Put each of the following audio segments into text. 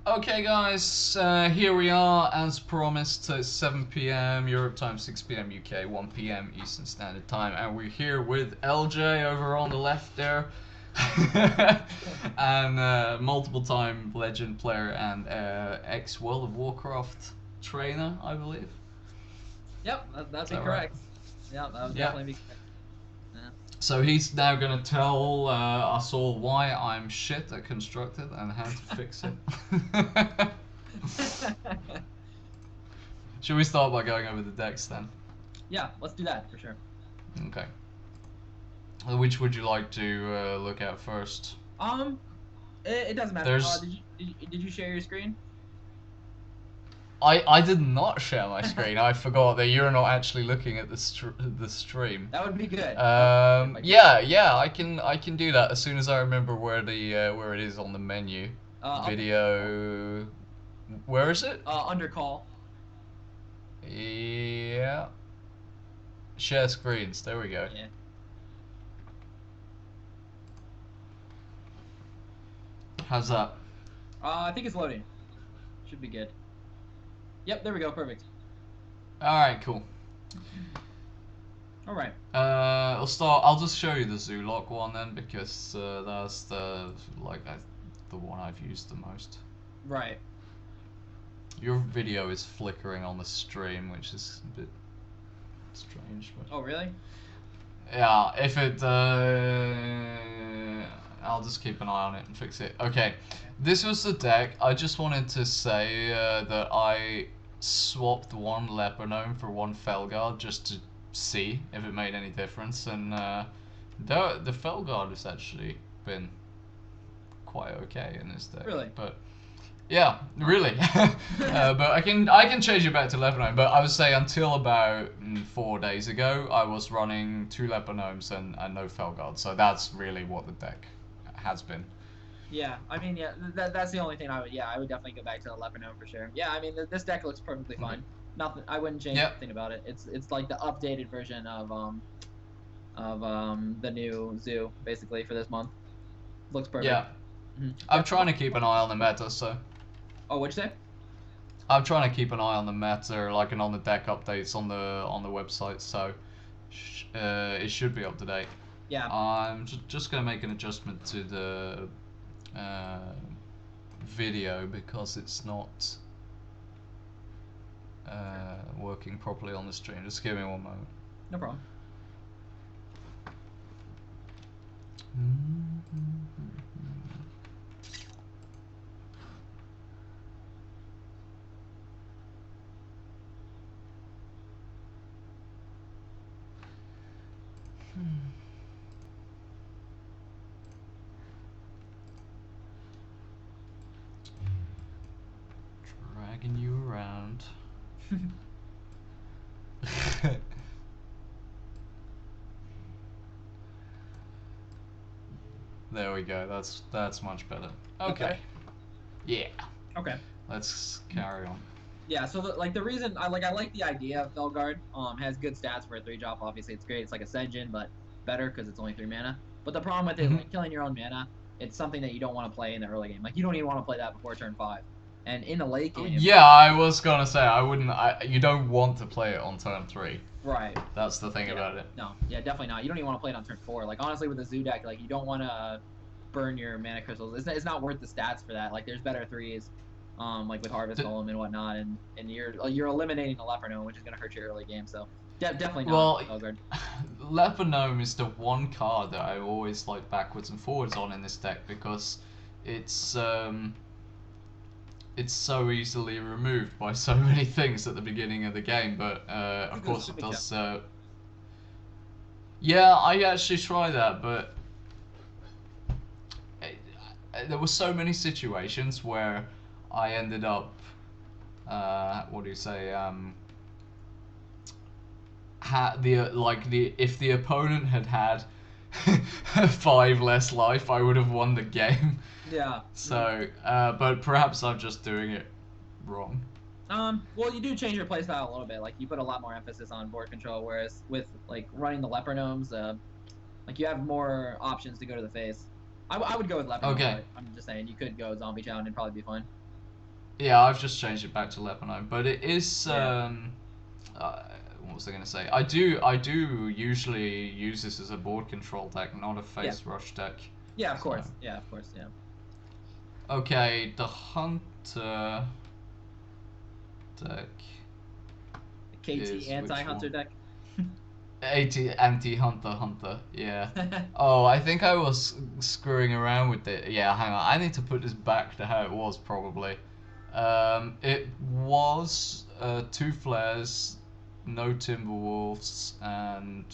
Okay guys, here we are as promised. It's 7 p.m. Europe time, 6 p.m. UK, 1 p.m. Eastern Standard Time, and we're here with LJ over on the left there, and multiple time legend player and ex World of Warcraft trainer, I believe. Yep, that'd be correct. Right? Yeah, that would definitely be correct. Yeah. So he's now going to tell us all why I'm shit at Constructed and how to fix it. Should we start by going over the decks then? Yeah, let's do that for sure. Okay. Which would you like to look at first? It doesn't matter. Did you share your screen? I did not share my screen. I forgot that you're not actually looking at the stream. That would be good. Yeah, I can do that as soon as I remember where it is on the menu. Video. Where is it? Under call. Yeah. Share screens. There we go. Yeah. How's that? I think it's loading. Should be good. Yep, there we go. Perfect. All right, cool. All right. I'll start. I'll just show you the Zoolock one then, because that's the one I've used the most. Right. Your video is flickering on the stream, which is a bit strange. But... Oh, really? Yeah. If it, I'll just keep an eye on it and fix it. Okay. This was the deck. I just wanted to say that I swapped one Leper Gnome for one Felguard just to see if it made any difference, and the Felguard has actually been quite okay in this deck. Really? But yeah, really. But I can change it back to Leper Gnome. But I would say until about 4 days ago, I was running 2 Leper Gnomes and no Felguard. So that's really what the deck has been. Yeah, I mean, yeah, that's the only thing I would definitely go back to the Leper Gnome for sure. Yeah, I mean, this deck looks perfectly fine. Nothing, I wouldn't change anything about it. It's like the updated version of the new zoo basically for this month. Looks perfect. Yeah. I'm trying to keep an eye on the meta, so. Oh, what'd you say? I'm trying to keep an eye on the meta, like, and on the deck updates on the website, so it should be up to date. Yeah. I'm just gonna make an adjustment to the video because it's not working properly on the stream. Just give me one moment. No problem. Dragging you around. There we go. That's much better. Okay. Yeah. Okay. Let's carry on. Yeah. So the reason I like the idea of Felguard. Has good stats for a 3-drop. Obviously, it's great. It's like Ascension, but better because it's only 3 mana. But the problem with it, like killing your own mana, it's something that you don't want to play in the early game. Like you don't even want to play that before turn 5. And in the late game. Yeah, I was gonna say I wouldn't. You don't want to play it on turn 3. Right. That's the thing about it. No, yeah, definitely not. You don't even want to play it on turn 4. Like honestly, with the Zoo deck, like you don't want to burn your mana crystals. It's not worth the stats for that. Like there's better 3s, like with Harvest Golem and whatnot, and you're eliminating the Leper Gnome, which is gonna hurt your early game. So definitely not. Well, Leper Gnome is the one card that I always like backwards and forwards on in this deck because it's so easily removed by so many things at the beginning of the game, but of course it does. Yeah, I actually tried that, but there were so many situations where I ended up, what do you say? If the opponent had 5 less life, I would have won the game. Yeah. So, but perhaps I'm just doing it wrong. Well, you do change your playstyle a little bit. Like you put a lot more emphasis on board control, whereas with like running the leper gnomes, like you have more options to go to the face. I would go with leper gnome, Okay. but I'm just saying you could go zombie challenge and probably be fine. Yeah, I've just changed it back to Lebanon, but it is Yeah. what was I gonna say? I do usually use this as a board control deck, not a Yeah. face rush deck. Yeah, of So course. Yeah, of course. Yeah. okay, the hunter deck KT is which anti-hunter one? deck. 80 anti-hunter, yeah. Oh, I think I was screwing around with it. Yeah, hang on. I need to put this back to how it was probably. It was 2 flares, no timberwolves, and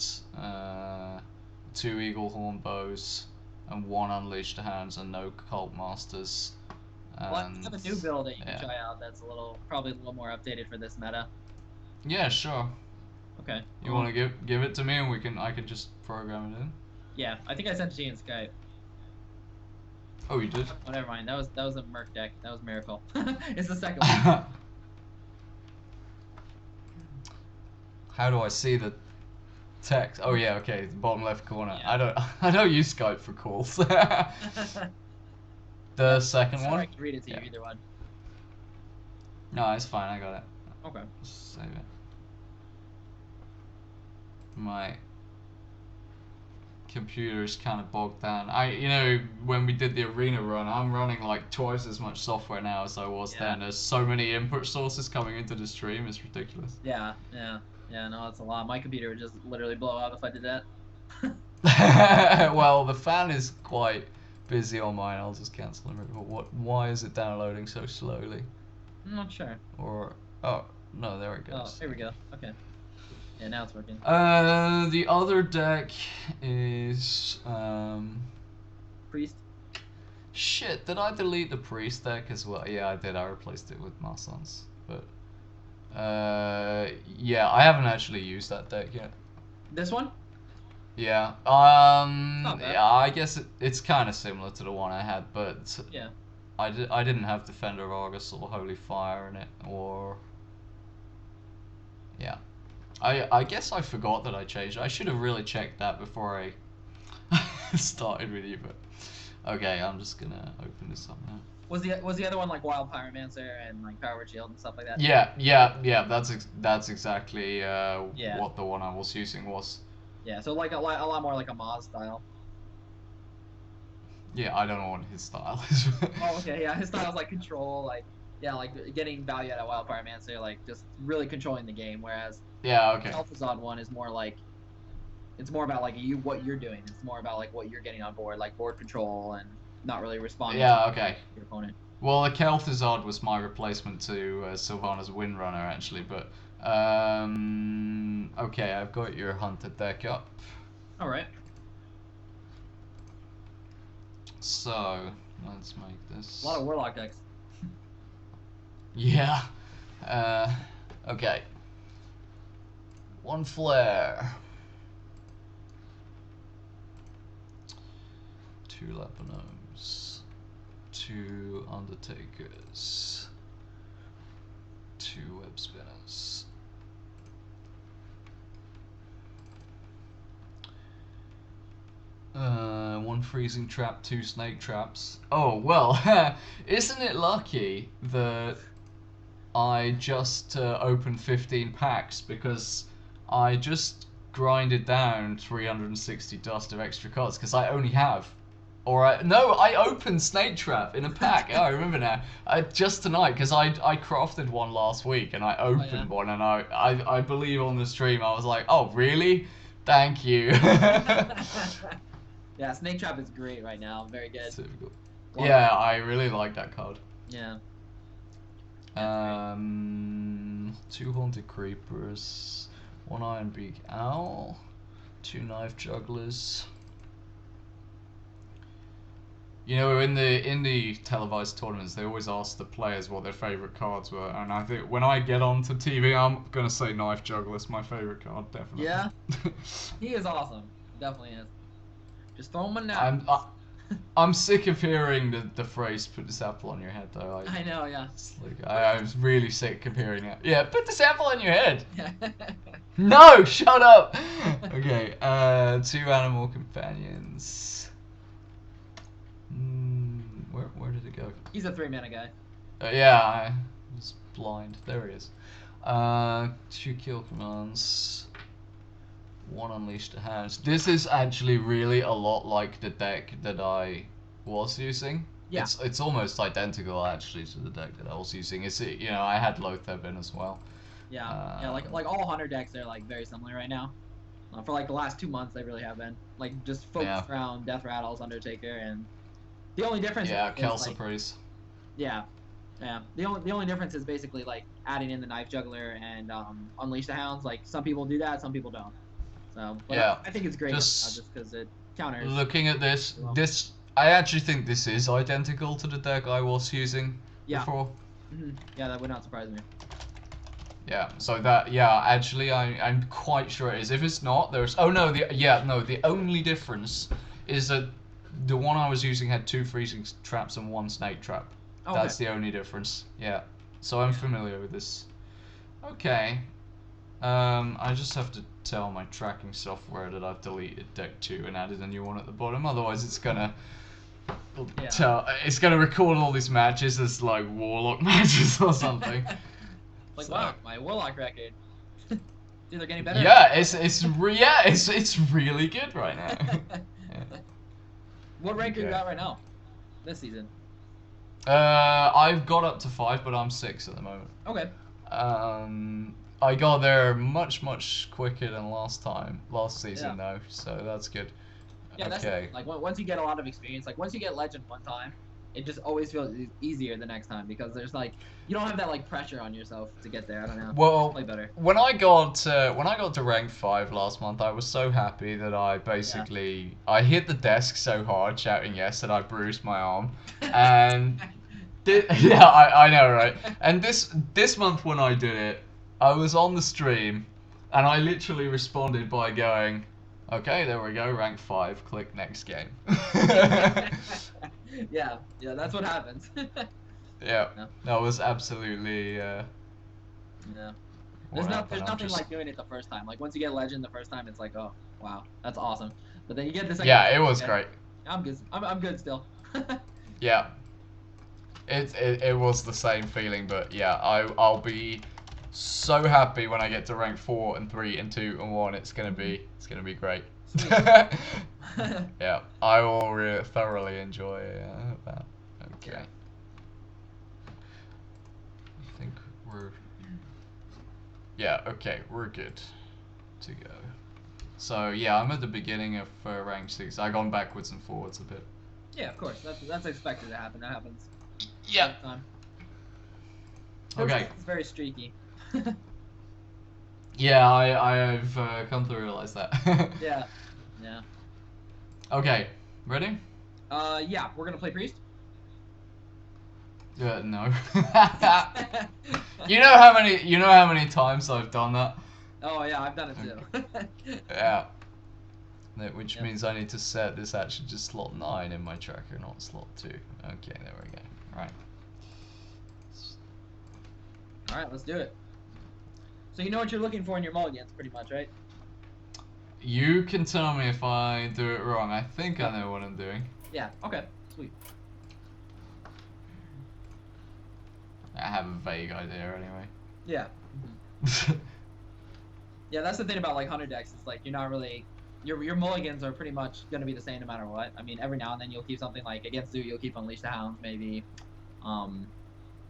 2 eagle horn bows, and 1 unleashed hands, and no cult masters. Well, I And have a new build that you can yeah, try out. That's probably a little more updated for this meta. yeah, sure. Okay. You want to give it to me, and I can just program it in. Yeah, I think I sent it to you in Skype. Oh, you did. Oh, never mind. That was a Merc deck. That was Miracle. It's the second one. How do I see the text? Oh yeah, okay, the bottom left corner. Yeah. I don't use Skype for calls. The second Sure, one? I can read it to you Yeah. either one. No, it's fine. I got it. Okay. Just save it. My computer is kind of bogged down. When we did the arena run, I'm running like twice as much software now as I was then. There's so many input sources coming into the stream. It's ridiculous. Yeah. No, that's a lot. My computer would just literally blow up if I did that. Well, the fan is quite busy on mine. I'll just cancel it. But why is it downloading so slowly? I'm not sure. Or oh no, there it Oh, goes. here we go. Okay. Yeah, now it's working. The other deck is Priest. shit. Did I delete the priest deck as well? Yeah, I did. I replaced it with Marsons. But yeah, I haven't actually used that deck yet. This one? Yeah. Not bad. Yeah. I guess it's kind of similar to the one I had, but Yeah. I didn't have Defender of Argus or Holy Fire in it, or yeah. I guess I forgot that I changed. I should have really checked that before I started with you, but okay, I'm just gonna open this up now. Was the other one like Wild Pyromancer and like Power Shield and stuff like that? Yeah. That's exactly Yeah. what the one I was using was. Yeah. So like a lot more like a Moz style. Yeah, I don't know what his style is. Oh, okay. Yeah, his style's like control, like like getting value out of Wild Pyromancer, like just really controlling the game. Whereas Yeah, okay. the Alphazod one is more like it's more about like what you're doing. It's more about like what you're getting on board, like board control and not really responding Yeah, to okay. your opponent. Well, the Kel'Thuzad was my replacement to Sylvana's Windrunner, actually, but okay, I've got your Hunter deck up. All right. So let's make this. A lot of Warlock decks. Yeah. Okay. 1 flare. 2 Lebanos. 2 Undertakers. 2 Web Spinners. One freezing trap, 2 snake traps. Oh, well, isn't it lucky that I just opened 15 packs, because I just grinded down 360 dust of extra cards, because I only have... No, I opened Snake Trap in a pack. Oh, I remember now. Just tonight, because I crafted one last week, and I opened one, and I believe on the stream I was like, oh, really? Thank you. Yeah, Snake Trap is great right now. Very good. Yeah, I really like that card. Yeah. 2 Haunted Creepers, 1 Iron Beak Owl, 2 Knife Jugglers. You know, in the televised tournaments, they always ask the players what their favourite cards were, and I think when I get onto TV, I'm gonna say Knife Juggler's my favourite card, definitely. Yeah. He is awesome. Definitely is. Just throw him in now. I'm sick of hearing the phrase "put this apple on your head," though. I know, yeah. It's like, I was really sick of hearing it. Yeah, put this apple on your head. Yeah. No, shut up. Okay, 2 animal companions. Where did it go? He's a 3-mana guy. Yeah, I was blind. There he is. 2 kill commands. 1 unleash the hounds. This is actually really a lot like the deck that I was using. Yeah. It's almost identical actually to the deck that I was using. I had Lotheb in as well. Yeah. Yeah, like all hunter decks are like very similar right now. For like the last 2 months, they really have been like just focused around Death Rattles, Undertaker, and the only difference. Yeah, is Calciprese. Yeah. The only difference is basically like adding in the Knife Juggler and Unleash the Hounds. Like some people do that, some people don't. So Yeah, I think it's great just because it counters. Looking at this, I actually think this is identical to the deck I was using before. Yeah, that would not surprise me. Yeah, so actually I'm quite sure it is. If it's not, the only difference is that the one I was using had 2 freezing traps and 1 snake trap. Okay. That's the only difference. Yeah. So I'm familiar with this. Okay. I just have to tell my tracking software that I've deleted deck 2 and added a new one at the bottom. Otherwise, it's gonna record all these matches as like Warlock matches or something. Wow, my Warlock record. Dude, they're getting better. Yeah, it's really good right now. Yeah. What rank are you at right now? This season? I've got up to 5, but I'm 6 at the moment. Okay. I got there much quicker than last season though, so that's good. Yeah, that's like once you get a lot of experience, like once you get Legend one time, it just always feels easier the next time because there's like you don't have that like pressure on yourself to get there. I don't know. Well, play better. When I got to rank 5 last month, I was so happy that I basically I hit the desk so hard shouting yes that I bruised my arm, and I know, right? And this month when I did it, I was on the stream, and I literally responded by going, "Okay, there we go, rank 5. Click next game." Yeah, that's what happens. Yeah, that was absolutely. Yeah. There's nothing like doing it the first time. Like once you get Legend the first time, it's like, oh wow, that's awesome. But then you get the second. Yeah, it was great. I'm good. I'm good still. Yeah. It was the same feeling, but yeah, I'll be so happy when I get to rank 4 and 3 and 2 and 1. It's gonna be great. Yeah, I will really thoroughly enjoy that. Okay. I think we're. Yeah. Okay, we're good to go. So yeah, I'm at the beginning of rank 6. I've gone backwards and forwards a bit. Yeah, of course. That's expected to happen. That happens. Yeah. Okay. It's very streaky. Yeah, I've come to realize that. Yeah. Okay, ready? Yeah, we're gonna play Priest. No. You know how many times I've done that? Oh yeah, I've done it too. Yeah. Which means I need to set this actually to slot 9 in my tracker, not slot 2. Okay, there we go. Right. Alright, let's do it. So you know what you're looking for in your mulligans, pretty much, right? You can tell me if I do it wrong. I think I know what I'm doing. Yeah, okay, sweet. I have a vague idea anyway. Yeah. Yeah, that's the thing about like hunter decks. It's like you're not really your mulligans are pretty much gonna be the same no matter what. I mean, every now and then you'll keep something like against Zoo, you'll keep Unleash the Hounds, maybe.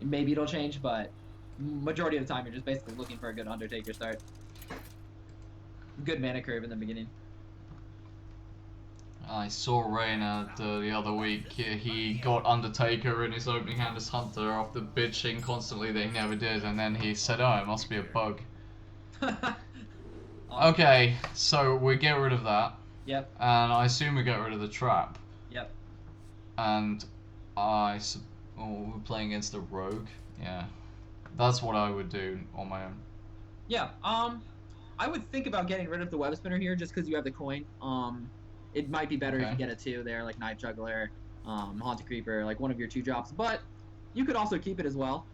Maybe it'll change, but majority of the time you're just basically looking for a good Undertaker start. Good mana curve in the beginning. I saw Reyna the other week. He got Undertaker in his opening hand as Hunter after bitching constantly that he never did, and then he said, "Oh, it must be a bug." Okay, so we get rid of that. Yep. And I assume we get rid of the trap. Yep. And we're playing against a rogue. Yeah, that's what I would do on my own. Yeah. I would think about getting rid of the web spinner here just because you have the coin. it might be better if Okay. you get a 2 there, like Knife Juggler, Haunted Creeper, like one of your 2 drops. But you could also keep it as well.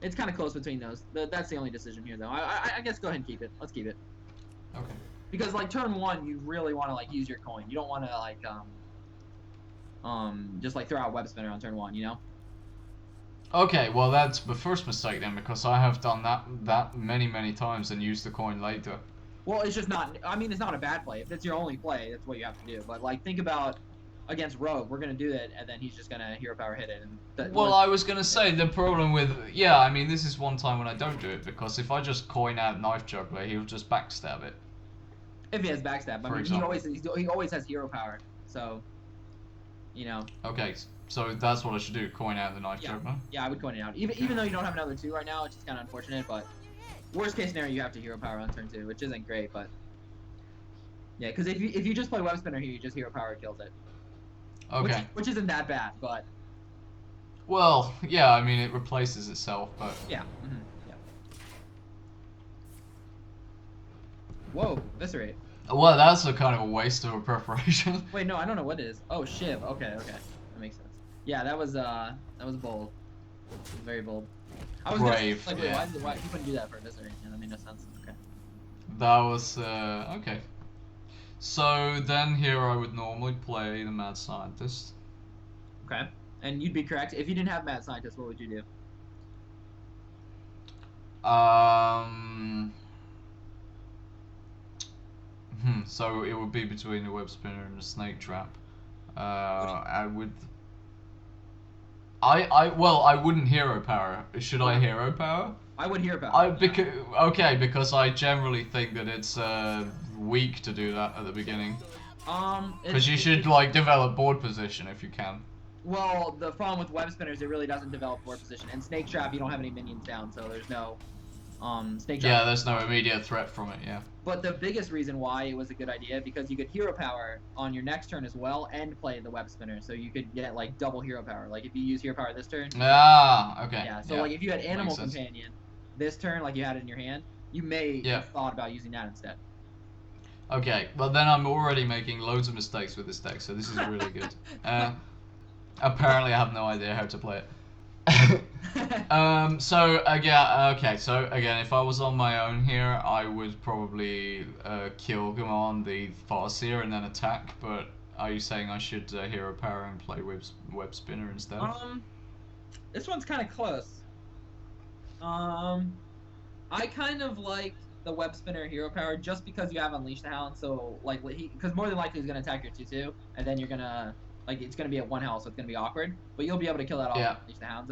It's kind of close between those. That's the only decision here, though. I guess go ahead and keep it. Let's keep it. Okay. Because like turn 1, you really want to like use your coin. You don't want to like just like throw out Web Spinner on turn 1. You know. Okay, well that's the first mistake then, because I have done that many times and used the coin later. Well, it's just not. I mean, it's not a bad play. If it's your only play, that's what you have to do. But like, think about against Rogue, we're gonna do that, and then he's just gonna hero power hit it. And Well, I was gonna say the problem with I mean this is one time when I don't do it, because if I just coin out Knife Juggler, he'll just backstab it. If he has backstab, I mean, he always has hero power. So, you know. Okay, so that's what I should do. Coin out the Knife Juggler. Yeah, I would coin it out. Even though you don't have another 2 right now, which is kind of unfortunate. But worst case scenario, you have to hero power on turn 2, which isn't great. But yeah, because if you just play Web Spinner here, you just hero power kills it. Okay. Which isn't that bad, but. Well, yeah, I mean it replaces itself, but. Yeah. Mm-hmm. Yeah. Whoa, Viscerate. Well, that's a kind of a waste of a preparation. Wait, no, I don't know what it is. Oh, Shiv. Okay, that makes sense. Yeah, that was bold. Very bold. I was Brave. Like, wait, why you couldn't do that for a Viscerate? Yeah, that made no sense. Okay. That was okay. So then here I would normally play the Mad Scientist. Okay. And you'd be correct. If you didn't have Mad Scientist, what would you do? So it would be between the Web Spinner and the Snake Trap. I would. Well, I wouldn't hero power. Should I hero power? I would hero power. Because I generally think that it's weak to do that at the beginning. Because you should like develop board position if you can. Well, the problem with Web Spinners, it really doesn't develop board position. And Snake Trap, you don't have any minions down, so there's no Snake Trap. Yeah, there's no immediate threat from it. Yeah. But the biggest reason why it was a good idea, because you could hero power on your next turn as well and play the Web Spinner, so you could get like double hero power. Like if you use hero power this turn. Ah, okay. Yeah. So like if you had Animal Companion this turn, like you had it in your hand, you may have thought about using that instead. Okay, but then I'm already making loads of mistakes with this deck, so this is really good. Apparently I have no idea how to play it. So again, okay, so again, if I was on my own here, I would probably kill Gamon the Farseer and then attack, but are you saying I should hero power and play Web Spinner instead? This one's kind of close. I kind of like the Web Spinner hero power just because you have Unleash the Hound, so like because more than likely he's gonna attack your 2/2, and then you're gonna it's gonna be at 1 health, so it's gonna be awkward. But you'll be able to kill that off and Unleash the Hounds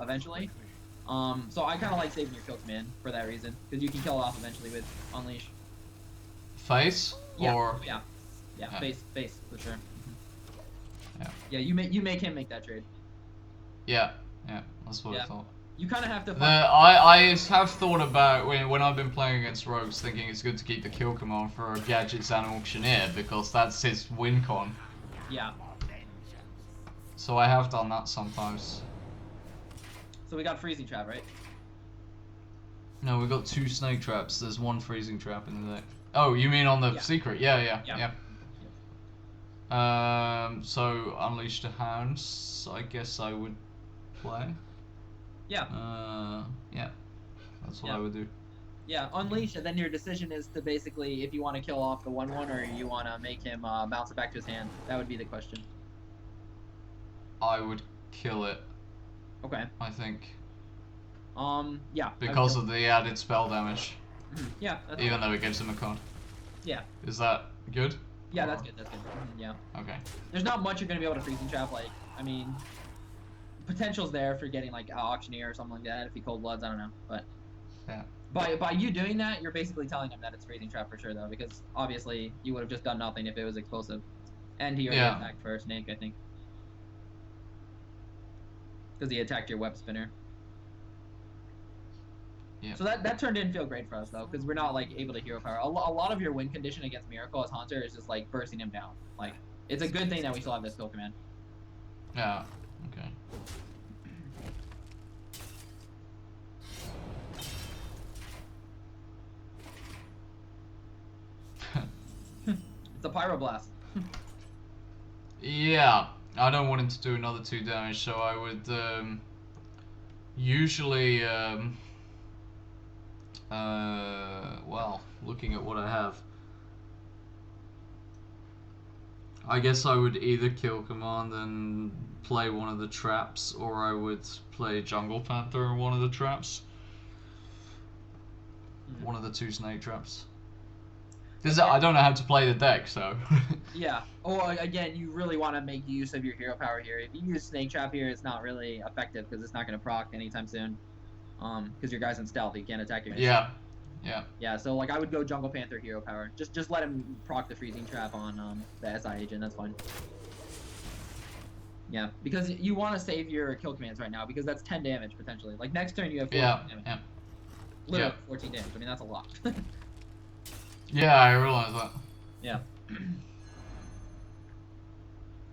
eventually. So I kind of like saving your kill command for that reason, because you can kill it off eventually with Unleash. Face or yeah, face for sure. Yeah. Yeah, you make him make that trade. Yeah, that's what I thought. You kind of have to. I have thought about when I've been playing against rogues, thinking it's good to keep the kill command for Gadgets and Auctioneer because that's his win con. Yeah. So I have done that sometimes. So we got Freezing Trap, right? No, we got 2 Snake Traps. There's 1 Freezing Trap in the deck. Oh, you mean on the secret? Yeah. So Unleash the Hounds. I guess I would play. Yeah. Yeah. That's what I would do. Yeah, Unleash, and then your decision is to basically if you want to kill off the 1/1 or you want to make him bounce it back to his hand. That would be the question. I would kill it. Okay. I think. Yeah. Because of the added spell damage. Yeah. Even though it gives him a card. Yeah. Is that good? Yeah, that's good. Yeah. Okay. There's not much you're gonna be able to Freezing Trap. Like, I mean, potential's there for getting like Auctioneer or something like that if he Cold Bloods. I don't know, but. Yeah. By you doing that, you're basically telling him that it's Freezing Trap for sure, though, because obviously you would have just done nothing if it was explosive. And he already attacked for Snake, I think. Because he attacked your Web Spinner. Yeah. So that turn didn't feel great for us, though, because we're not, like, able to hero power. A lot of your win condition against Miracle as Haunter is just, like, bursting him down. Like, it's a good thing that we still have this skill command. Yeah, okay. It's a pyroblast. Yeah, I don't want him to do another 2 damage, so I would usually well, looking at what I have, I guess I would either kill command and play one of the traps, or I would play Jungle Panther in one of the traps. One of the 2 snake traps. Because I don't know how to play the deck, so. Yeah. Oh, again, you really want to make use of your hero power here. If you use Snake Trap here, it's not really effective because it's not going to proc anytime soon. Because your guy's in stealth, he can't attack your. Yeah. Yeah. Yeah. So like, I would go Jungle Panther hero power. Just let him proc the freezing trap on the SI agent. That's fine. Yeah, because you want to save your kill commands right now because that's 10 damage potentially. Like next turn you have 14 damage. Yeah. Literally 14 damage. I mean that's a lot. Yeah, I realize that. Yeah.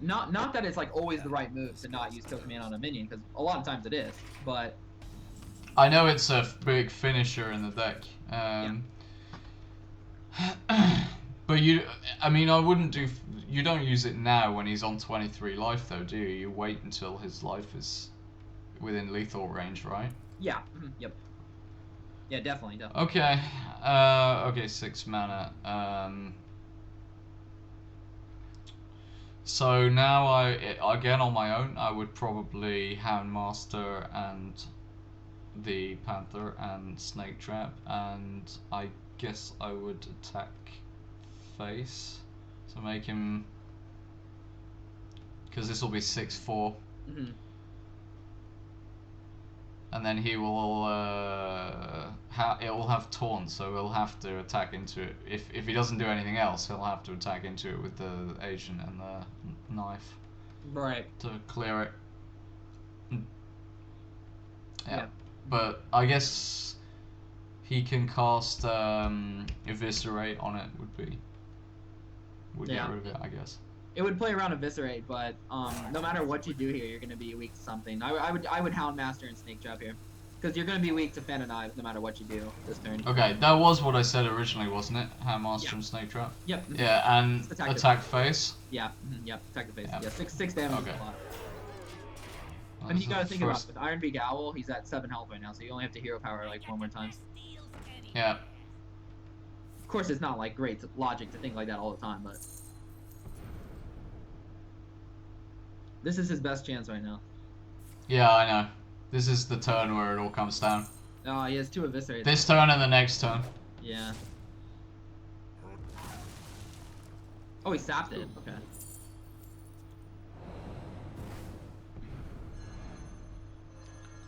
Not that it's like always the right move to not use kill command on a minion, because a lot of times it is, but I know it's a big finisher in the deck. But I mean, I wouldn't do. You don't use it now when he's on 23 life, though, do you? You wait until his life is within lethal range, right? Yeah. Yep. Yeah, definitely. Okay. Okay, 6 mana. So now again on my own, I would probably Houndmaster and the Panther and Snake Trap, and I guess I would attack face. So make him, because this will be 6/4. And then he will it will have taunt, so he'll have to attack into it. If he doesn't do anything else, he'll have to attack into it with the agent and the knife. Right. To clear it. Yeah. But I guess he can cast Eviscerate on it would get rid of it, I guess. It would play around Eviscerate, but no matter what you do here, you're gonna be weak to something. I would Houndmaster and Snake Trap here, because you're gonna be weak to Phantom Knives no matter what you do this turn. Okay, that was what I said originally, wasn't it? Houndmaster and Snake Trap. Yep. Yeah, and attack face. Yeah. Yep. Attack the face. Yeah. 6 damage. Okay. Is a lot. And you gotta think about it, with Iron Beak Owl, he's at 7 health right now, so you only have to hero power like 1 more time. Yeah. Of course, it's not like great logic to think like that all the time, but this is his best chance right now. Yeah, I know. This is the turn where it all comes down. Oh, he has 2 Eviscerates. This turn and the next turn. Yeah. Oh, he sapped it. Okay.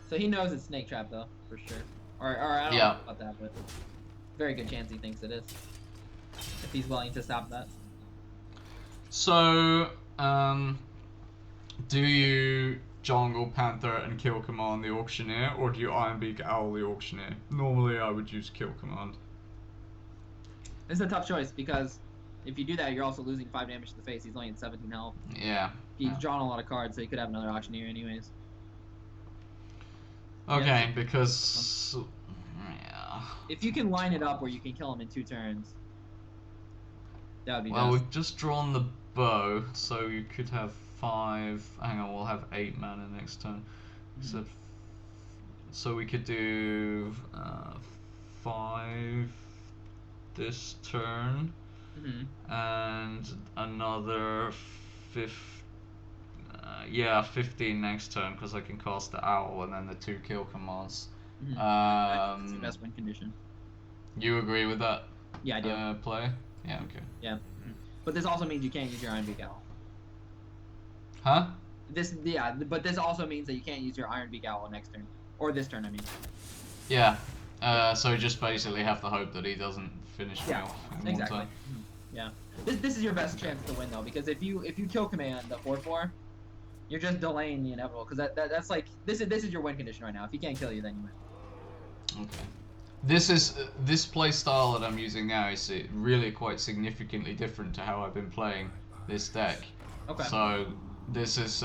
So he knows it's Snake Trap though, for sure. Or I don't know about that, but very good chance he thinks it is. If he's willing to stop that. So, do you Jungle Panther and Kill Command the Auctioneer, or do you Iron Beak Owl the Auctioneer? Normally I would use Kill Command. It's a tough choice because if you do that, you're also losing 5 damage to the face. He's only at 17 health. Yeah. He's drawn a lot of cards, so he could have another Auctioneer anyways. Okay, because if you can line it up where you can kill him in 2 turns, that would be well, best. we've just drawn the bow, so you could have 5. Hang on, we'll have 8 mana next turn. So we could do 5 this turn, and another 15 next turn, because I can cast the owl and then the 2 kill commands. That's the best win condition. You agree with that? Yeah, I do. Play? Yeah, okay. Yeah. But this also means you can't use your Iron Beak Owl. Huh? But this also means that you can't use your Iron Beak Owl next turn. Or this turn, I mean. Yeah. So you just basically have to hope that he doesn't finish me off in exactly. one turn. Yeah. This is your best chance to win though, because if you kill command the 4/4, you're just delaying the inevitable. Because that's like this is your win condition right now. If he can't kill you, then you win. Okay. This play style that I'm using now is really quite significantly different to how I've been playing this deck. Okay. So this is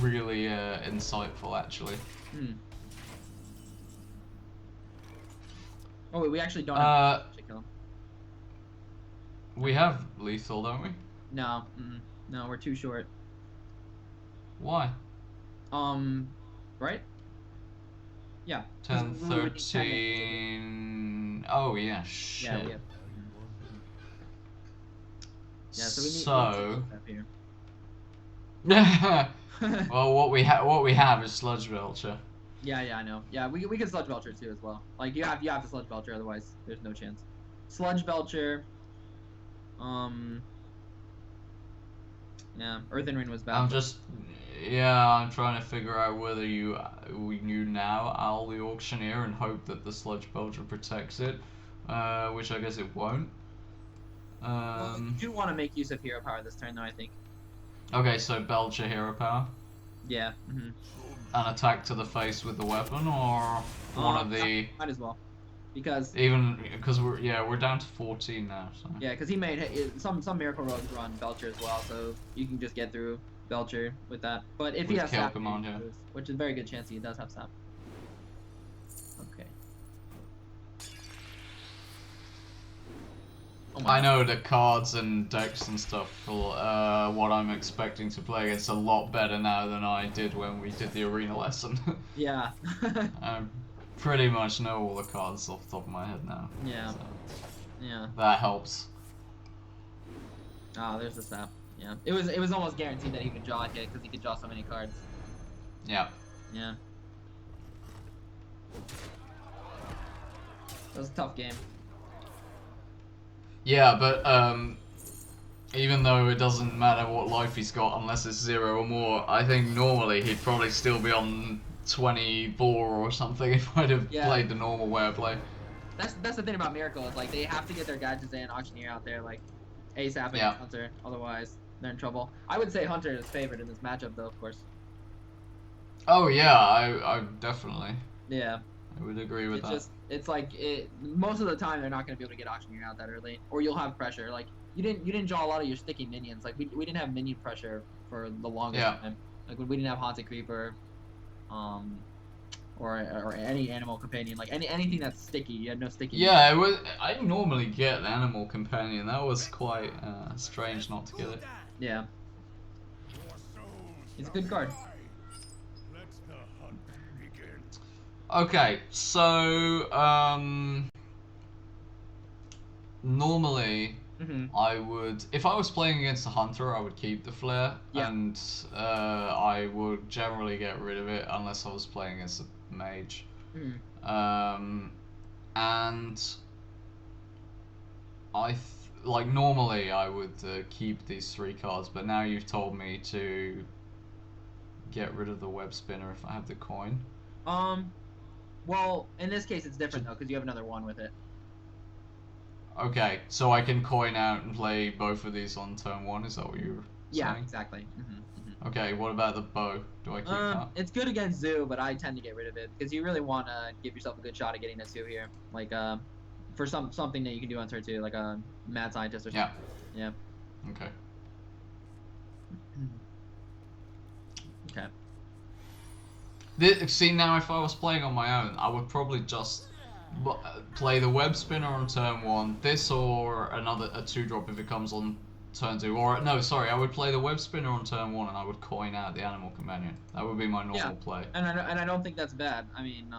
really insightful, actually. Oh wait, we actually don't have to kill him. We have lethal, don't we? No, no, we're too short. Why? Right? Yeah, because 10, we would need 10 minutes to do. 13... Oh, yeah, Yeah, we shit. have. Yeah, so we need some So... stuff here. Well, what we have is Sludge Belcher. Yeah, I know. Yeah, we can sludge belcher too as well. Like you have to sludge belcher, otherwise there's no chance. Sludge belcher. Um. Yeah, Earthen Ring was bad I'm for. just... Yeah, I'm trying to figure out whether we knew now Owl the Auctioneer and hope that the Sludge Belcher protects it, which I guess it won't. Well, you do want to make use of hero power this turn, though. I think. Okay, so Belcher Hero Power. Yeah. An attack to the face with the weapon, or one of the... Might as well, because Even, because we're down to 14 now, so... yeah, because he made some miracle rogues run Belcher as well, so you can just get through Belcher with that. But if he With has Kill sap, Command, yeah. which is a very good chance he does have sap. Okay. Oh I know that cards and decks and stuff for what I'm expecting to play against a lot better now than I did when we did the arena lesson. Yeah. I pretty much know all the cards off the top of my head now. Yeah. So Yeah. that helps. Oh, there's the sap. Yeah. It was almost guaranteed that he could draw a hit because he could draw so many cards. Yeah. Yeah. That was a tough game. Yeah, but even though it doesn't matter what life he's got unless it's 0 or more, I think normally he'd probably still be on 24 or something if I'd have played the normal way of play. That's the thing about Miracle, is like they have to get their gadgets and Auctioneer out there like ASAP and Hunter, otherwise they're in trouble. I would say Hunter is favored in this matchup though, of course. Oh yeah, I definitely. Yeah. I would agree with that. It's like most of the time they're not going to be able to get Auctioneer out that early, or you'll have pressure. Like you didn't draw a lot of your sticky minions. Like we didn't have minion pressure for the longest time. Like we didn't have Haunted Creeper, or any animal companion. Like anything that's sticky. You had no sticky. Yeah, it was. I normally get an animal companion. That was quite strange not to get it. Yeah. It's a good card. Okay, so normally I would, if I was playing against a hunter, I would keep the flare, and I would generally get rid of it unless I was playing against a mage. And like normally I would keep these 3 cards, but now you've told me to get rid of the web spinner if I have the coin. Well, in this case it's different though, because you have another 1 with it. Okay, so I can coin out and play both of these on turn 1, is that what you're saying? Yeah, exactly. Okay, what about the bow? Do I keep that? It's good against Zoo, but I tend to get rid of it, because you really want to give yourself a good shot at getting a 2 here. Like, for something that you can do on turn 2, like a mad scientist or something. Yeah. Okay. Okay. See, now if I was playing on my own, I would probably just play the web spinner on turn 1, this or a 2-drop if it comes on turn 2, or no, sorry, I would play the web spinner on turn 1 and I would coin out the animal companion. That would be my normal play. And I don't think that's bad. I mean,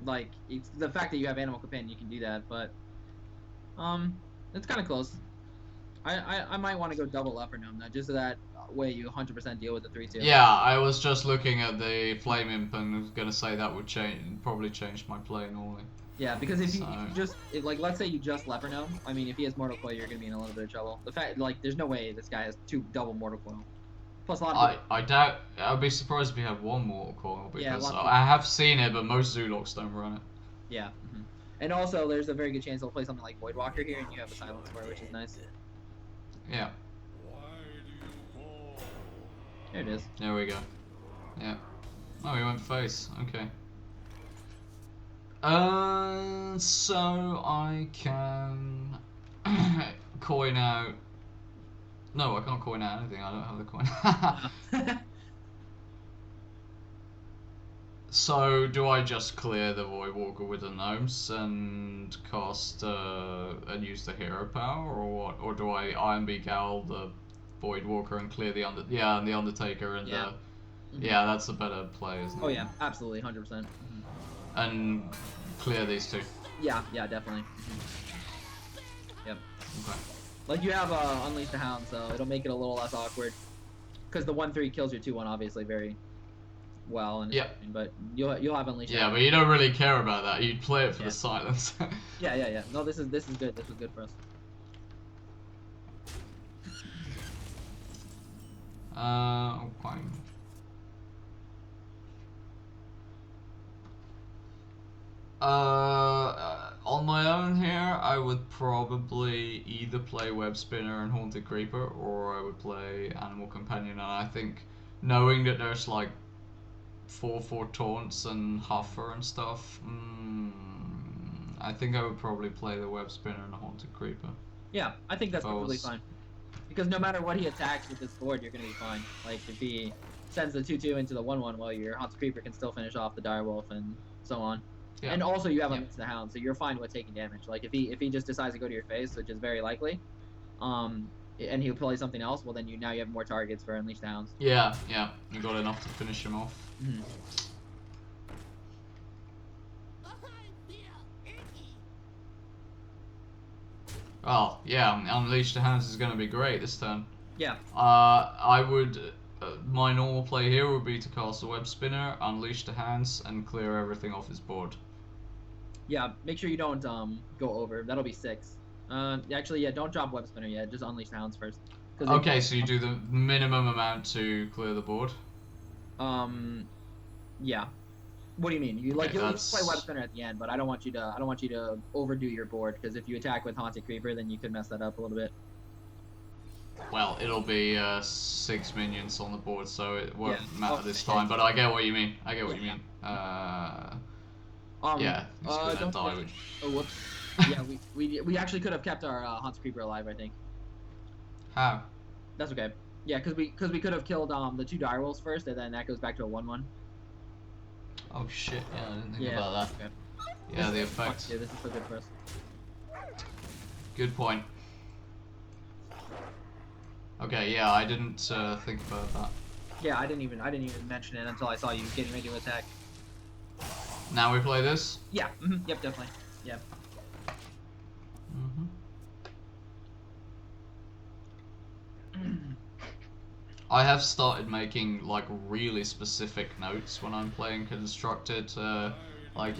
like it's the fact that you have animal companion, you can do that, but it's kind of close. I might want to go double upper gnome though, just so that way you 100% deal with the 3/2. Yeah, I was just looking at the flame imp and was gonna say that would probably change my play normally. Yeah, because if you just like, let's say you just leper gnome, I mean, if he has mortal coil, you're gonna be in a little bit of trouble. The fact, like, there's no way this guy has 2 double mortal coil. Plus a lot of I doubt. I'd be surprised if he had 1 mortal coil, because yeah, I have seen it, but most Zulocks don't run it. Yeah. And also, there's a very good chance he'll play something like Voidwalker here, and you have a silence for it, which is nice. Yeah. There it is. There we go. Yeah. Oh, he went face. Okay. So I can coin out. No, I can't coin out anything. I don't have the coin. So do I just clear the Void Walker with the gnomes and cast and use the hero power, or what? Or do I Iron Begal the Void Walker and clear the and the Undertaker and Yeah. yeah, that's a better play, isn't it? Oh yeah, absolutely, 100%. And clear these two. Yeah, definitely. Yep. Okay. Like you have Unleash the Hound, so it'll make it a little less awkward. Because the 1/3 kills your 2/1 obviously very well, and but you'll have Unleash. Yeah, but you don't really care about that. You'd play it for the silence. Yeah. No, this is good. This was good for us. Okay. On my own here, I would probably either play Web Spinner and Haunted Creeper, or I would play Animal Companion. And I think, knowing that there's like 4/4 taunts and Huffer and stuff, I think I would probably play the Web Spinner and the Haunted Creeper. Yeah, I think that's completely fine. Because no matter what he attacks with this board, you're gonna be fine. Like if he sends the 2/2 into the 1/1, well, your Haunted Creeper can still finish off the Direwolf and so on. Yeah. And also you have Unleash the Hound, so you're fine with taking damage. Like if he just decides to go to your face, which is very likely, and he'll play something else, well then you have more targets for Unleash the Hounds. Yeah, you got enough to finish him off. Oh yeah, Unleash the Hounds is going to be great this turn. Yeah. I would. My normal play here would be to cast a Web Spinner, Unleash the Hounds, and clear everything off his board. Yeah, make sure you don't go over. That'll be 6. Actually, yeah, don't drop Web Spinner yet. Just Unleash the Hounds first. Okay, so you do the minimum amount to clear the board. Yeah. What do you mean? You'll play Web Spinner at the end, but I don't want you to overdo your board, because if you attack with Haunted Creeper, then you could mess that up a little bit. Well, it'll be 6 minions on the board, so it won't matter this time. But I get what you mean. Yeah, he's gonna die. Oh, whoops. Yeah, we actually could have kept our Haunted Creeper alive, I think. How? That's okay. Yeah, because we could have killed the 2 Direwolves first, and then that goes back to a 1/1. Oh shit! Yeah, I didn't think about that. Okay. Yeah, the effect. Yeah, this is so good for us. Good point. Okay, yeah, I didn't think about that. Yeah, I didn't even mention it until I saw you getting ready to attack. Now we play this? Yeah. Yep, definitely. Yep. I have started making like really specific notes when I'm playing Constructed, like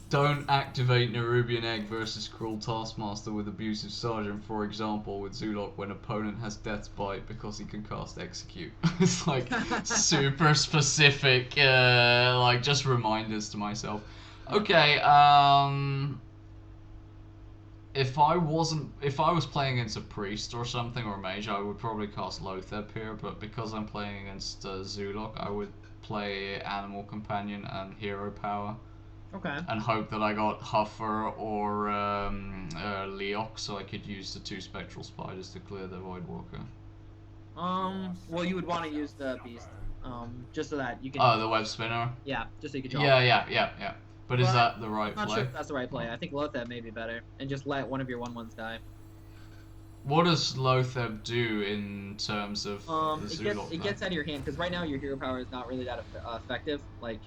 don't activate Nerubian Egg versus Cruel Taskmaster with Abusive Sergeant, for example, with Zulok when opponent has Death's Bite because he can cast Execute. It's like super specific, like just reminders to myself. Okay, if I was playing against a priest or something, or a mage, I would probably cast Lotheb here, but because I'm playing against Zulok, I would play Animal Companion and Hero Power. Okay. And hope that I got Huffer or Leok, so I could use the 2 Spectral Spiders to clear the Void Walker. Well, you would want to use the Beast, just so that you can... Oh, the Web Spinner? Yeah, just so you can draw. Yeah. But is that the right play? I'm not sure if that's the right play. I think Lotheb may be better, and just let one of your 1/1s die. What does Lotheb do in terms of the Zulok? It gets out of your hand, because right now your Hero Power is not really that effective. Like,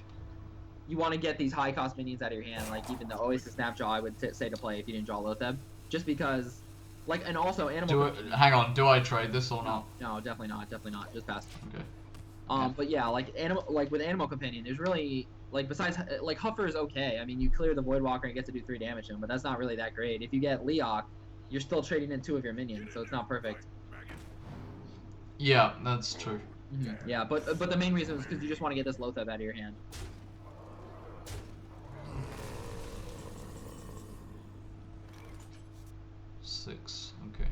you want to get these high cost minions out of your hand, like even the Oasis Snapjaw I would say to play if you didn't draw Lotheb, just because, like, and also Animal. Hang on, do I trade this or not? No, definitely not, just pass. Okay. But yeah, like with Animal Companion, there's really, like, besides, like, Huffer is okay. I mean, you clear the Voidwalker and get to do 3 damage to him, but that's not really that great. If you get Leok, you're still trading in 2 of your minions, so it's not perfect. Yeah, that's true. Yeah, but the main reason is because you just want to get this Lotheb out of your hand. Okay.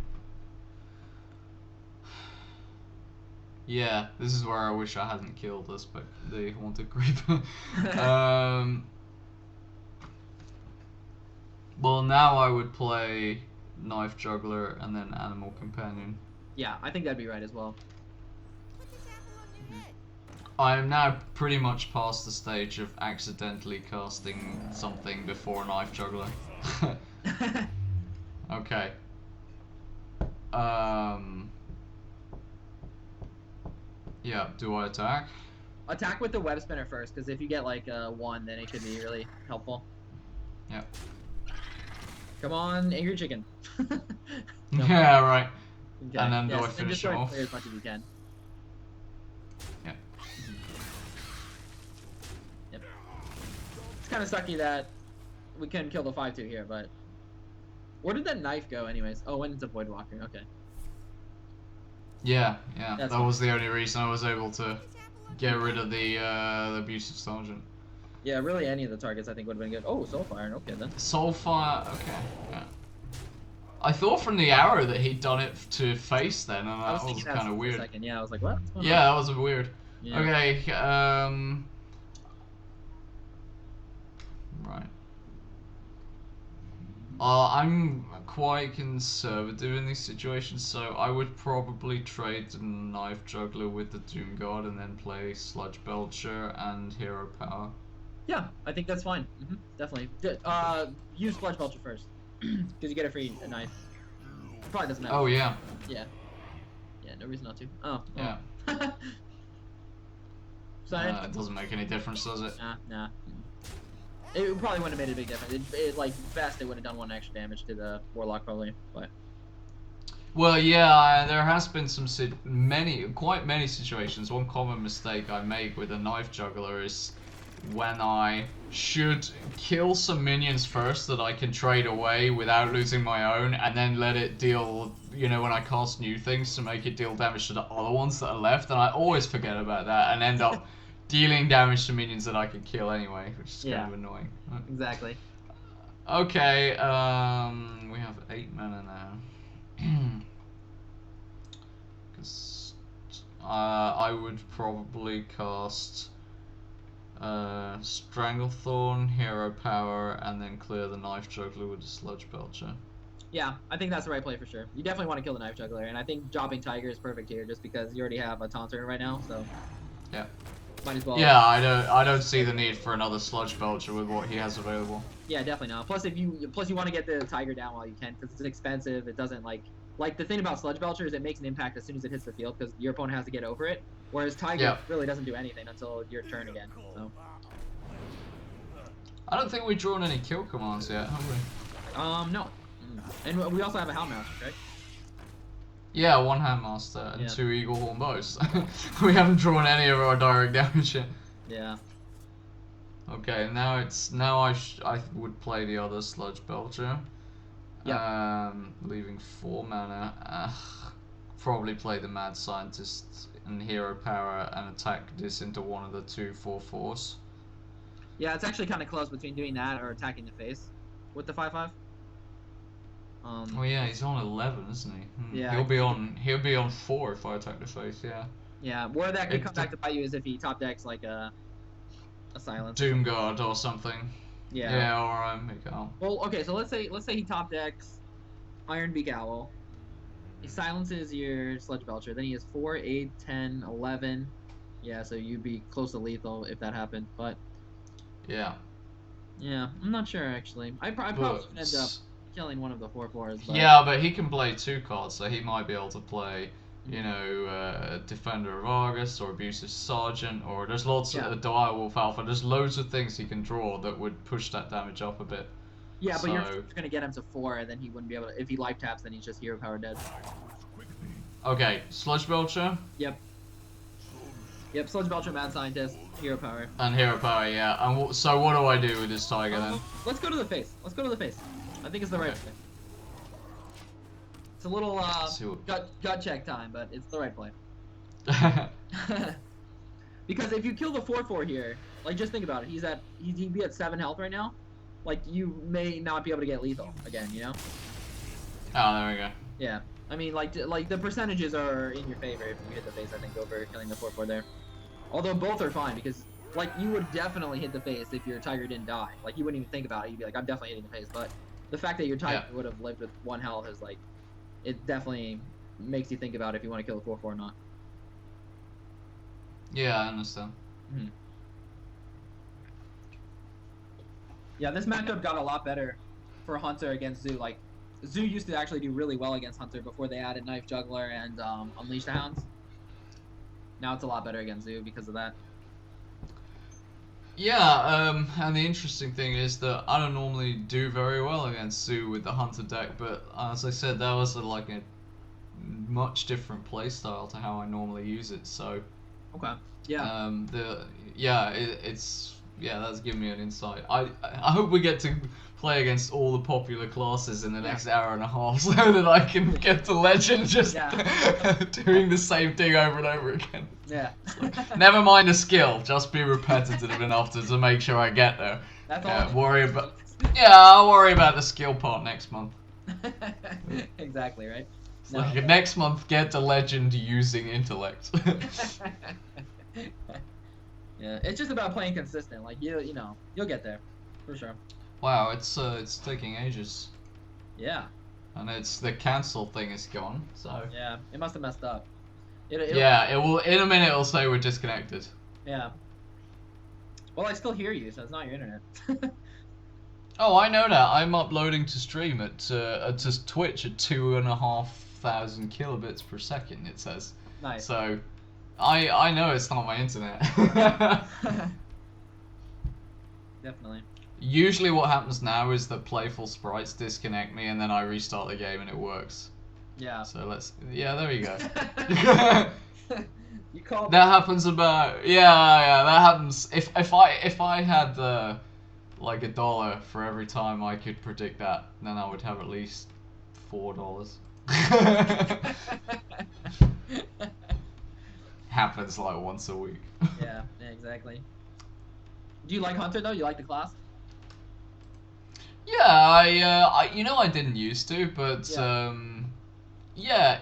Yeah, this is where I wish I hadn't killed this, but the Haunted Creeper. Well, now I would play Knife Juggler and then Animal Companion. Yeah, I think that'd be right as well. I am now pretty much past the stage of accidentally casting something before Knife Juggler. Okay. Yeah, do I attack? Attack with the web spinner first, because if you get like a 1, then it could be really helpful. Yep. Come on, angry chicken. No. Yeah, right. Okay. And then yes, do I finish just it off? clear as much as you can. Yeah. Yep. It's kind of sucky that we couldn't kill the 5/2 here, but where did that knife go, anyways? Oh, went into Void Walker. Okay. Yeah. That's That fine. was the only reason I was able to get rid of the abusive sergeant. Yeah, really, any of the targets I think would have been good. Oh, Soulfire. Okay then. Soulfire. Okay. Yeah. I thought from the arrow that he'd done it to face then, and I was that was thinking that kind of for a weird. second. Yeah, I was like, what? What's going Yeah, on? that was weird. Yeah. Okay. Right. I'm quite conservative in these situations, so I would probably trade the Knife Juggler with the Doom Guard and then play Sludge Belcher and Hero Power. Yeah, I think that's fine. Definitely. Use Sludge Belcher first, because you get a free knife. It probably doesn't matter. Oh, yeah. Yeah. Yeah, no reason not to. Oh. Yeah. So It doesn't make any difference, does it? Nah. It probably wouldn't have made a big difference. It like best, it would have done 1 extra damage to the Warlock probably, but. Well, yeah, there has been quite many situations. One common mistake I make with a Knife Juggler is when I should kill some minions first that I can trade away without losing my own, and then let it deal, when I cast new things to make it deal damage to the other ones that are left, and I always forget about that and end up dealing damage to minions that I could kill anyway, which is kind of annoying. Exactly. Okay, we have 8 mana now. Because I would probably cast Stranglethorn, Hero Power, and then clear the Knife Juggler with the Sludge Belcher. Yeah, I think that's the right play for sure. You definitely want to kill the Knife Juggler, and I think dropping Tiger is perfect here, just because you already have a Taunter right now, so. Yeah. Might as well. Yeah, I don't see the need for another Sludge Belcher with what he has available. Yeah, definitely not. Plus, you want to get the Tiger down while you can, because it's expensive. It doesn't like the thing about Sludge Belcher is it makes an impact as soon as it hits the field, because your opponent has to get over it. Whereas Tiger really doesn't do anything until your turn again. So. I don't think we've drawn any kill commands yet, have we? No. And we also have a Houndmaster, right? Yeah, 1 Handmaster and 2 Eagle Horn Bows. We haven't drawn any of our direct damage yet. Yeah. Okay, now I would play the other Sludge Belcher. Yeah. Leaving 4 mana. Probably play the Mad Scientist and Hero Power and attack this into one of the 2 4/4s. Yeah, it's actually kind of close between doing that or attacking the face with the 5/5. Oh yeah, he's on 11, isn't he? Yeah. He'll be on 4 if I attack the face. Yeah. Yeah, where that could come back to bite you is if he top decks like a silence. Doom Guard or something. Yeah. Yeah, or Miguel. Well, okay, so let's say he top decks Iron Beak Owl. He silences your Sludge Belcher. Then he has 4, 8, 10, 11. Yeah, so you'd be close to lethal if that happened. But yeah, I'm not sure actually. I probably would end up killing one of the 4/4s. But... Yeah, but he can play 2 cards, so he might be able to play, Defender of Argus or Abusive Sergeant, or there's lots of Direwolf Alpha. There's loads of things he can draw that would push that damage up a bit. Yeah, but you're just gonna get him to 4, and then he wouldn't be able to. If he life taps, then he's just Hero Power dead. Okay, Sludge Belcher. Yep, Sludge Belcher, Mad Scientist, Hero Power. And Hero Power, yeah. And so what do I do with this Tiger then? Let's go to the face. I think it's the right play. It's a little gut check time, but it's the right play. Because if you kill the 4/4 here, like just think about it, he'd be at 7 health right now. Like you may not be able to get lethal again, you know? Oh, there we go. Yeah, I mean like the percentages are in your favor if you hit the face. I think over killing the 4/4 there. Although both are fine because like you would definitely hit the face if your Tiger didn't die. Like you wouldn't even think about it. You'd be like, I'm definitely hitting the face. But the fact that your Tiger would have lived with 1 health is like, it definitely makes you think about if you want to kill the 4/4 or not. Yeah, I understand. Mhm. Yeah, this matchup got a lot better for Hunter against Zoo. Like, Zoo used to actually do really well against Hunter before they added Knife Juggler and Unleash the Hounds. Now it's a lot better against Zoo because of that. Yeah, and the interesting thing is that I don't normally do very well against Sue with the Hunter deck, but as I said, that was like a much different playstyle to how I normally use it. So, Okay. Yeah. the yeah, it's yeah, that's given me an insight. I hope we get to play against all the popular classes in the Yeah. next hour and a half, so that I can get to legend just doing the same thing over and over again. Yeah. Never mind the skill, just be repetitive enough to make sure I get there. That's all. Worry about I'll worry about the skill part next month. Exactly, right? It's like next month, get to legend using intellect. Yeah, it's just about playing consistent. Like you know, you'll get there, for sure. Wow, it's taking ages, Yeah. and it's the cancel thing is gone. So Yeah, it must have messed up. yeah, it will in a minute. It'll say we're disconnected. Yeah. Well, I still hear you, so it's not your internet. Oh, I know that. I'm uploading to stream at to Twitch at 2,500 kilobits per second. It says. Nice. So, I know it's not my internet. Definitely. Usually, what happens now is that playful sprites disconnect me, and then I restart the game, and it works. Yeah. So there you go. You called. That happens about that happens if I had like $1 for every time I could predict that, then I would have at least $4. Happens like once a week. Yeah, exactly. Do you like Hunter though? You like the class? Yeah, I didn't used to, but yeah,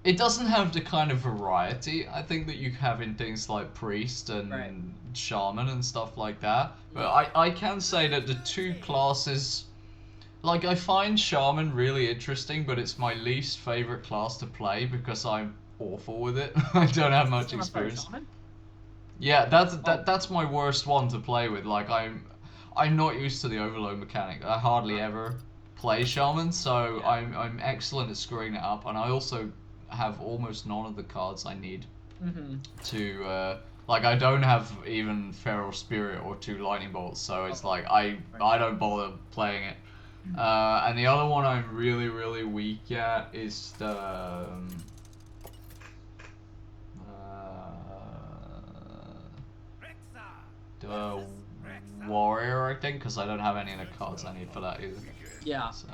it doesn't have the kind of variety I think that you have in things like Priest and Shaman and stuff like that. But I can say that the two classes, like I find Shaman really interesting, but it's my least favorite class to play because I'm awful with it. I don't have much experience. Yeah, that's my worst one to play with. Like I'm not used to the overload mechanic. I hardly ever play Shaman, so I'm excellent at screwing it up, and I also have almost none of the cards I need to like I don't have even Feral Spirit or 2 Lightning Bolts, so it's like I don't bother playing it. And the other one I'm really weak at is the Warrior, I think, because I don't have any of the cards I need for that either. Yeah. So.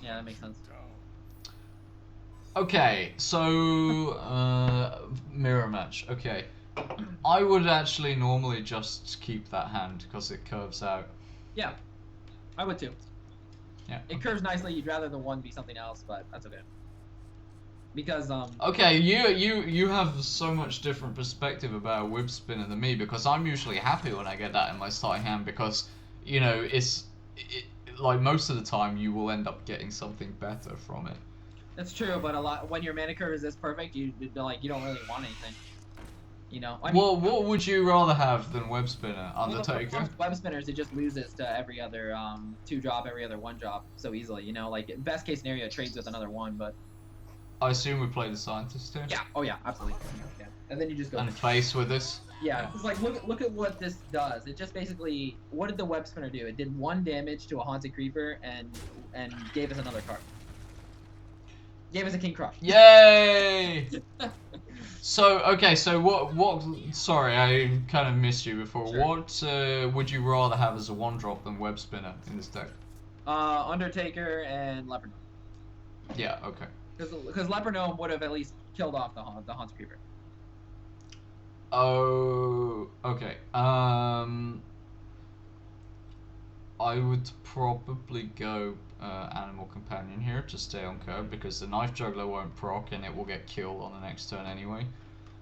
Yeah, that makes sense. Okay, so mirror match. Okay, I would actually normally just keep that hand because it curves out. Yeah, I would too. Yeah. It curves nicely. You'd rather the one be something else, but that's okay. Because Okay, you have so much different perspective about whip spinner than me, because I'm usually happy when I get that in my starting hand because it's like most of the time you will end up getting something better from it. That's true, but a lot when your mana curve is this perfect, you don't really want anything. I mean, what would you rather have than web spinner? Undertaker? Well, web spinners, it just loses to every other 2-drop, every other 1-drop so easily. Like best case scenario, it trades with another 1, but. I assume we play the scientist here. Yeah. Oh yeah, absolutely. Yeah. And then you just go. And face with this. Yeah. It's like look at what this does. It just basically, what did the web spinner do? It did 1 damage to a haunted creeper and gave us another card. Gave us a King Crush. Yay! So what? Sorry, I kind of missed you before. Sure. What would you rather have as a 1-drop than web spinner in this deck? Undertaker and Leopard Gnome. Yeah. Okay. Because Leopard Gnome would have at least killed off the haunted creeper. Oh. Okay. I would probably go Animal Companion here to stay on curve because the Knife Juggler won't proc and it will get killed on the next turn anyway.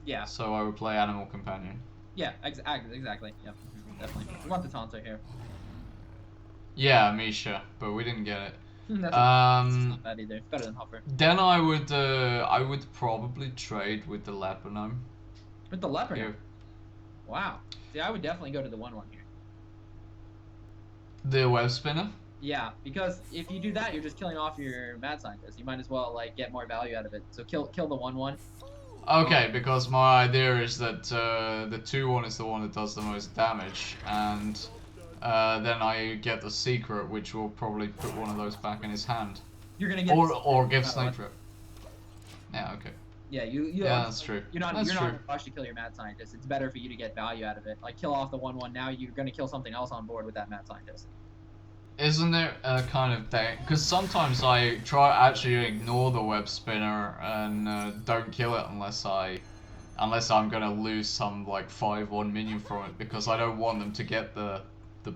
Yeah. So I would play Animal Companion. Yeah, exactly. Yep, definitely. We want the Taunter here. Yeah, Misha, but we didn't get it. That's Um, not bad either. It's better than Huffer. then I would probably trade with the Lebanon With the Leopard. here. Wow. See, I would definitely go to the 1/1 here. The web spinner. Yeah, because if you do that, you're just killing off your mad scientist. You might as well like get more value out of it. So kill the 1/1. Okay, because my idea is that the 2/1 is the one that does the most damage, and then I get the secret, which will probably put one of those back in his hand, You're gonna get or give Snake Trip. Yeah, okay. Yeah, Yeah, that's true. You're not That's you're true. not in a rush to kill your mad scientist. It's better for you to get value out of it. Like kill off the 1/1. Now you're gonna kill something else on board with that mad scientist. Isn't there a kind of thing? Because sometimes I try actually ignore the web spinner and don't kill it unless I'm gonna lose some like 5/1 minion from it because I don't want them to get the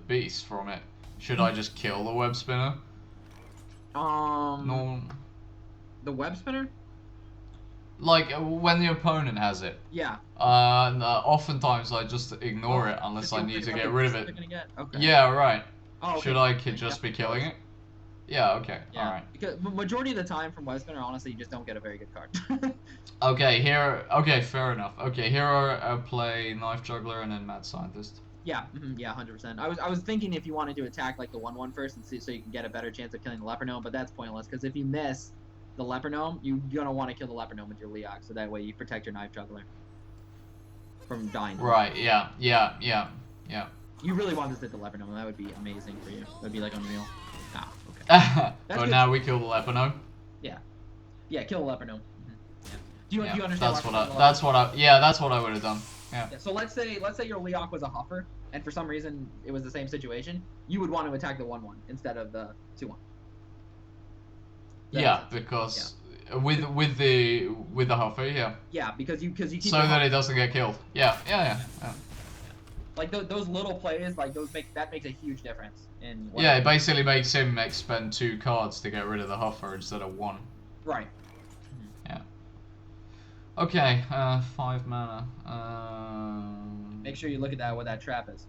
beast from it. Should I just kill the web spinner? No. The web spinner? Like when the opponent has it. Yeah. Oftentimes I just ignore it unless I need to get rid of it. Okay. Yeah, right. Oh, okay. Should I just be killing it? Yeah, okay. Yeah. Alright. Because majority of the time from web spinner, honestly, you just don't get a very good card. Okay, okay, fair enough. Okay, here I play Knife Juggler and then Mad Scientist. Yeah, yeah, 100%. I was thinking if you wanted to attack like the 1/1 first and see so you can get a better chance of killing the Leopard Gnome, but that's pointless because if you miss the Leopard Gnome, you're gonna want to kill the Leopard Gnome with your Leok, so that way you protect your Knife Juggler from dying. Right, yeah. You really want this to hit the Leopard Gnome, that would be amazing for you. That would be like unreal. Ah, okay. But now we kill the Leopard Gnome. Yeah, kill the Leopard Gnome. Yeah. Do you understand? That's what I would have done. Yeah. So let's say your Leok was a Huffer, and for some reason it was the same situation. You would want to attack the 1/1 instead of the 2/1. Yeah, because with the Huffer, yeah. Yeah, because you keep so that it doesn't get killed. Yeah. Like those little plays, like that makes a huge difference in. Yeah, it basically makes him expend 2 cards to get rid of the Huffer instead of 1. Right. Yeah. Okay, 5 mana. Make sure you look at that what that trap is.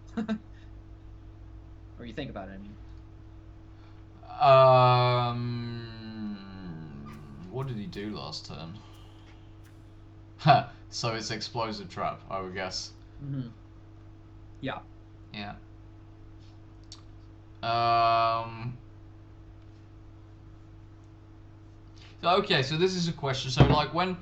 Or you think about it, I mean. What did he do last turn? Ha. So it's explosive trap, I would guess. Yeah. Yeah. Okay, so this is a question. So like when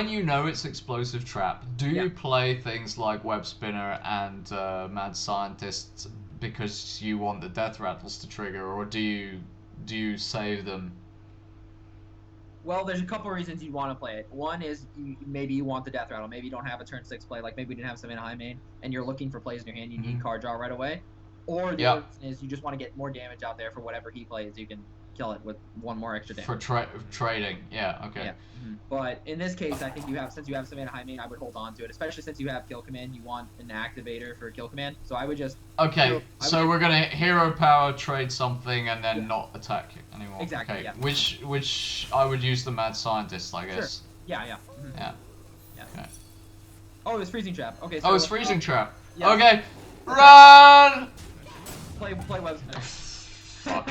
you know it's explosive trap, do you play things like web spinner and mad scientist because you want the death rattles to trigger, or do you save them? Well, there's a couple reasons you'd want to play it. One is maybe you want the death rattle. Maybe you don't have a turn 6 play, like maybe we didn't have some in high main, and you're looking for plays in your hand. You need card draw right away. Or the other reason is you just want to get more damage out there for whatever he plays. You can kill it with 1 more extra damage. For trading, yeah, okay. Yeah. But in this case, I think since you have some in high main, I would hold on to it. Especially since you have kill command, you want an activator for kill command. So I would just. Okay, so we're gonna hero power trade something and then not attack it anymore. Exactly. Okay. Yeah. Which I would use the mad scientist, I guess. Sure. Yeah. Yeah. Okay. Oh, it was freezing trap. Okay. So, oh, it's freezing trap. Yeah. Okay. Run! Play web spinner. Fuck.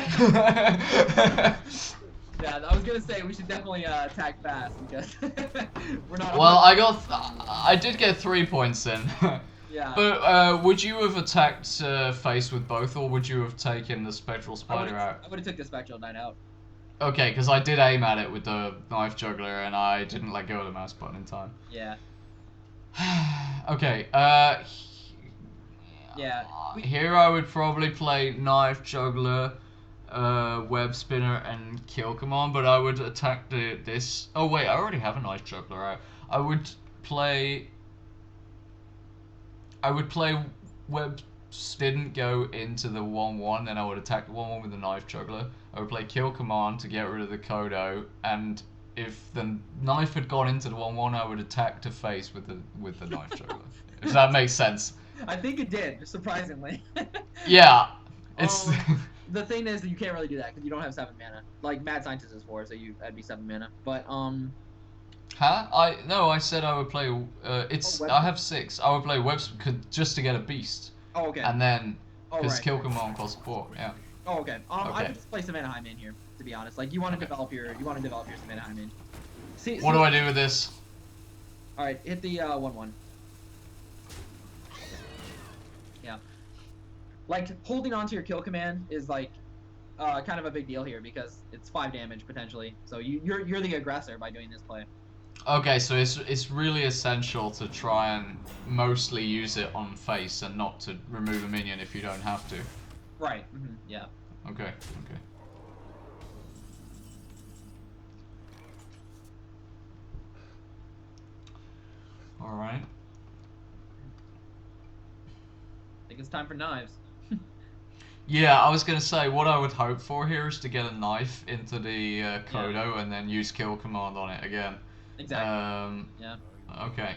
Yeah, I was gonna say we should definitely attack fast because we're not. Well, I did get 3 points in. Yeah. But would you have attacked face with both, or would you have taken the spectral spider out? I would have took the spectral knight out. Okay, because I did aim at it with the knife juggler, and I didn't let go of the mouse button in time. Yeah. Okay. Yeah. Here I would probably play knife juggler, web spinner, and kill command, but I would attack this. Oh wait, I already have a knife juggler out. I would play web. Didn't go into the 1/1, then I would attack the 1/1 with the knife juggler. I would play kill command to get rid of the Kodo, and if the knife had gone into the 1/1, I would attack to face with the knife juggler. If that makes sense. I think it did, surprisingly. Yeah, it's. The thing is that you can't really do that because you don't have 7 mana. Like Mad Scientist is 4, so that'd be 7 mana. But Huh? I said I would play. I have 6. I would play web just to get a beast. Oh, okay. And then because right. kill command costs 4. Yeah. Oh, okay. I Okay. would just play Savannah High Main here, to be honest. Like, you want to develop your Savannah High Main. What do I do with this? All right, hit the 1/1. Yeah. Like, holding on to your kill command is like kind of a big deal here because it's 5 damage potentially. So you're the aggressor by doing this play. Okay, so it's really essential to try and mostly use it on face and not to remove a minion if you don't have to. Right. Yeah. Okay. Okay. All right. I think it's time for knives. Yeah, I was gonna say what I would hope for here is to get a knife into the Kodo and then use kill command on it again. Exactly. Yeah. Okay.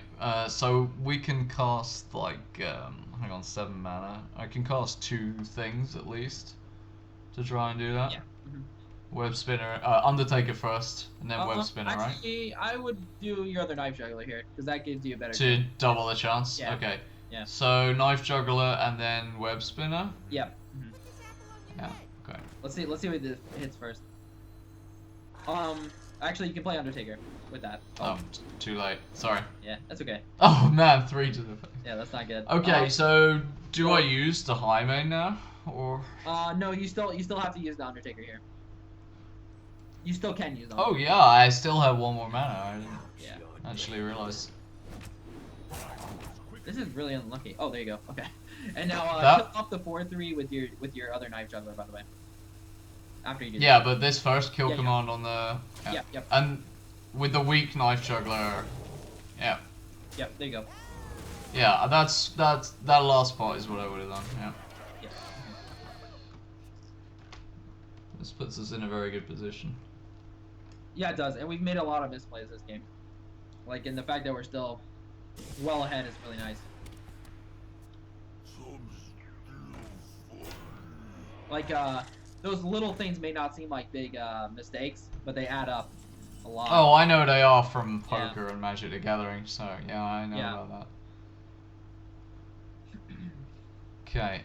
So we can cast like hang on, 7 mana. I can cast 2 things at least to try and do that. Yeah. Web spinner, Undertaker first, and then web spinner, actually, right? I would do your other knife juggler here because that gives you a better. To double the chance. Yeah. Okay. Yeah. So knife juggler and then web spinner. Yep. Yeah. Okay. Let's see what this hits first. Actually, you can play Undertaker with that. Oh, too late. Sorry. Yeah, that's okay. Oh man, 3 to the face. Yeah, that's not good. Okay, so do I use the high main now, or? No, you still have to use the Undertaker here. You still can use them. Oh yeah, I still have 1 more mana. I didn't Yeah. actually realize. This is really unlucky. Oh, there you go. Okay. And now kill off the 4/3 with your other knife juggler, by the way. After you do. Yeah, but this first kill command on the. Yeah. Yep. And with the weak knife juggler. Yeah. Yep. There you go. Yeah, that last part is what I would have done. Yeah. Yeah. This puts us in a very good position. Yeah, it does, and we've made a lot of misplays this game. Like, and the fact that we're still well ahead is really nice. Like, those little things may not seem like big mistakes, but they add up a lot. Oh, I know they are from poker and Magic the Gathering, so yeah, I know about that. Okay,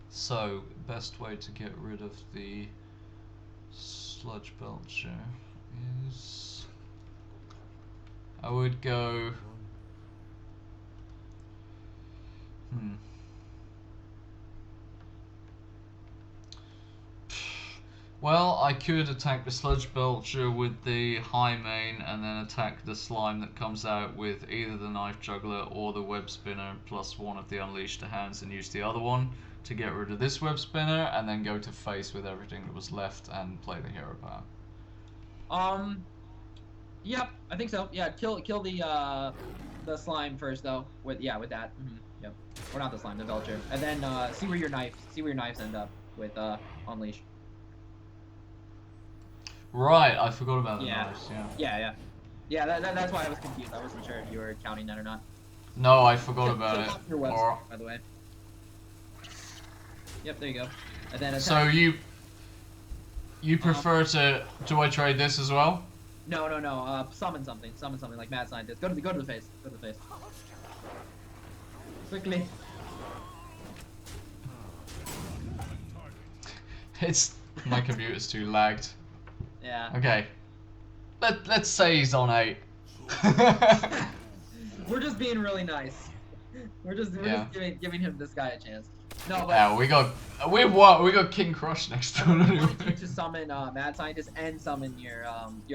so best way to get rid of the Sludge Belcher is I would go Well, I could attack the Sludge Belcher with the high main and then attack the slime that comes out with either the Knife Juggler or the Web Spinner plus 1 of the Unleash the Hands and use the other one to get rid of this Web Spinner and then go to face with everything that was left and play the Hero Power. Yep, I think so. Yeah, kill the slime first though. With that. Yep. Or not the slime, the Belcher. And then see where your knives end up with Unleash. Right, I forgot about the knives, Yeah, that's why I was confused. I wasn't sure if you were counting that or not. No, I forgot about it. Your website, by the way. Yep, there you go. And then so you prefer to... Do I trade this as well? No. Summon something like Mad Scientist. Go to the face. Quickly. My computer's too lagged. Yeah. Okay. Let's say he's on 8. We're just being really nice. We're just giving him this guy a chance. No, but yeah, we got King Crush next turn. I wanted you to summon Mad Scientist and summon your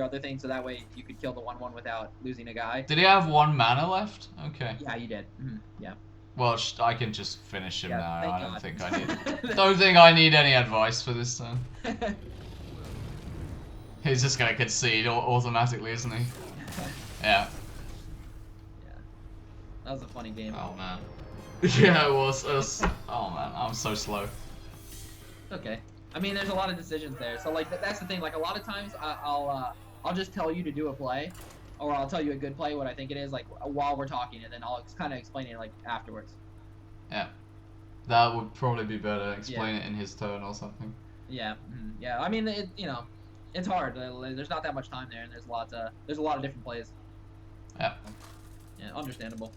other thing, so that way you could kill the 1/1 without losing a guy. Did he have 1 mana left? Okay. Yeah, you did. Yeah. Well, I can just finish him now. I don't God. think I need any advice for this turn. He's just gonna concede automatically, isn't he? Yeah. Yeah. That was a funny game. Oh man. Yeah, it was. Oh man, I'm so slow. Okay. I mean, there's a lot of decisions there. So like that's the thing. Like a lot of times I'll just tell you to do a play, or I'll tell you a good play, what I think it is, like while we're talking, and then I'll kind of explain it like afterwards. Yeah. That would probably be better. Explain it in his turn or something. Yeah. Yeah. I mean, it's hard. There's not that much time there, and there's a lot of different plays. Yeah. Yeah, understandable.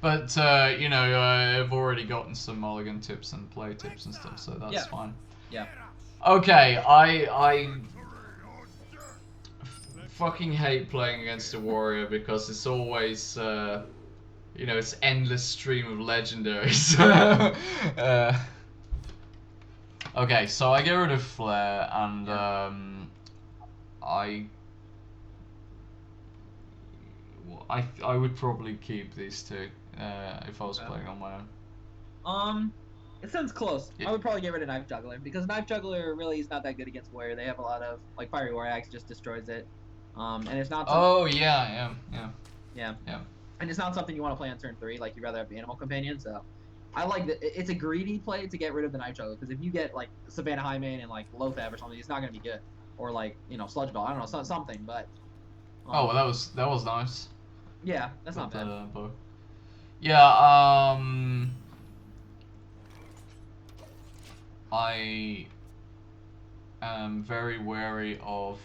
But you know, I've already gotten some mulligan tips and play tips and stuff, so that's Yeah. fine. Yeah. Okay, I fucking hate playing against a warrior because it's always you know, it's endless stream of legendaries. Okay, so I get rid of Flare and I I would probably keep these two if I was playing on my own. It sounds close. Yeah. I would probably get rid of Knife Juggler because Knife Juggler really is not that good against Warrior. They have a lot of like Fiery War Axe just destroys it. And it's not something. Oh yeah. Yeah. And it's not something you want to play on turn 3. Like you'd rather have the Animal Companion. So I like that. It's a greedy play to get rid of the Knife Juggler because if you get like Savannah Highmane and like Lothab or something, it's not going to be good. Or like Sludge Bell. I don't know something, but. Oh, well, that was nice. Yeah, that's not bad. Yeah, I am very wary of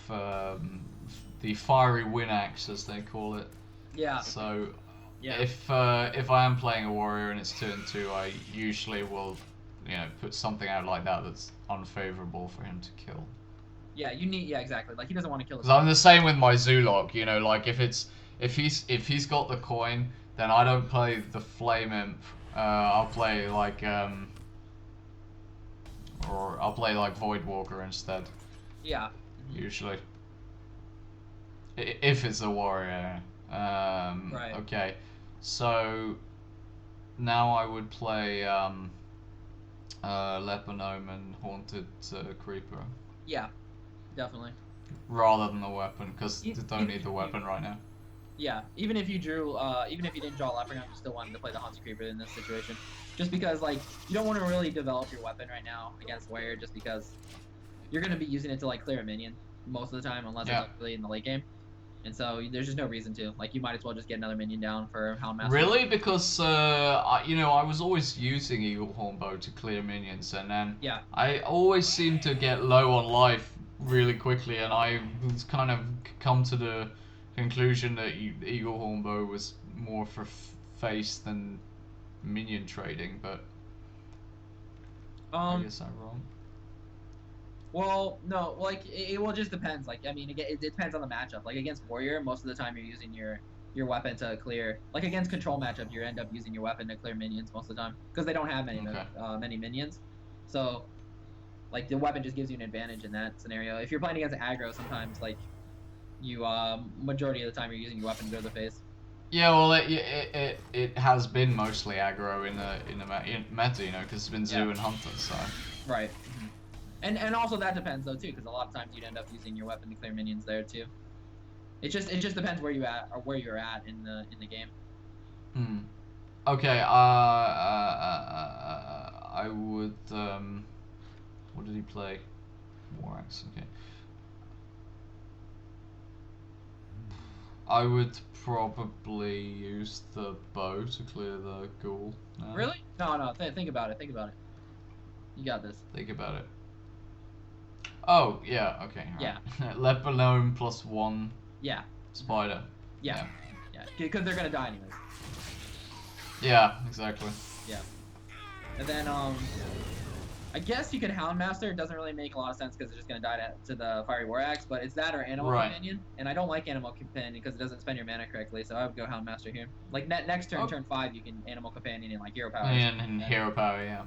the fiery wind axe, as they call it. Yeah. So, yeah. if I am playing a warrior and it's turn 2, I usually will, put something out like that that's unfavorable for him to kill. Yeah, exactly. Like he doesn't want to kill. Because I'm the same with my Zoolok. Like if he's got the coin, then I don't play the Flame Imp. I'll play like or I'll play like Voidwalker instead. Yeah. Usually. If it's a warrior. Right. Okay. So now I would play Leper Gnome and Haunted Creeper. Yeah. Definitely. Rather than the weapon, because you don't need the weapon right now. Yeah, even if you didn't draw Leprechaun, you still wanted to play the Haunted Creeper in this situation. Just because, like, you don't want to really develop your weapon right now against Warrior, just because you're going to be using it to, like, clear a minion most of the time, unless it's really in the late game. And so there's just no reason to. Like, you might as well just get another minion down for Houndmaster. Really? Because, I was always using Eagle Hornbow to clear minions, and then I always seem to get low on life really quickly, and I kind of come to the conclusion that Eagle Hornbow was more for face than minion trading, but I guess I'm wrong. Well, no, like it will just depends. Like I mean, it depends on the matchup. Like against Warrior, most of the time you're using your weapon to clear. Like against control matchup, you end up using your weapon to clear minions most of the time because they don't have many minions. So, like the weapon just gives you an advantage in that scenario. If you're playing against aggro, sometimes like you majority of the time you're using your weapon to go to the face. Yeah, well, it has been mostly aggro in the meta, because it's been Zoo and Hunter, so. Right. Mm-hmm. And also that depends though too, because a lot of times you'd end up using your weapon to clear minions there too. It just depends where you're at in the game. Okay. I would. What did he play? Morax. Okay. I would probably use the bow to clear the ghoul. No. Really? No. Think about it. You got this. Think about it. Oh, yeah, okay. Right. Yeah. Leper Gnome +1. Yeah. Spider. Yeah. Because they're gonna die anyways. Yeah, exactly. Yeah. And then, I guess you could Houndmaster. It doesn't really make a lot of sense because it's just gonna die to the Fiery War Axe, but it's that or Animal Companion. And I don't like Animal Companion because it doesn't spend your mana correctly, so I would go Houndmaster here. Like, next turn, turn 5, you can Animal Companion and, like, Hero Power. And Hero Power, yeah.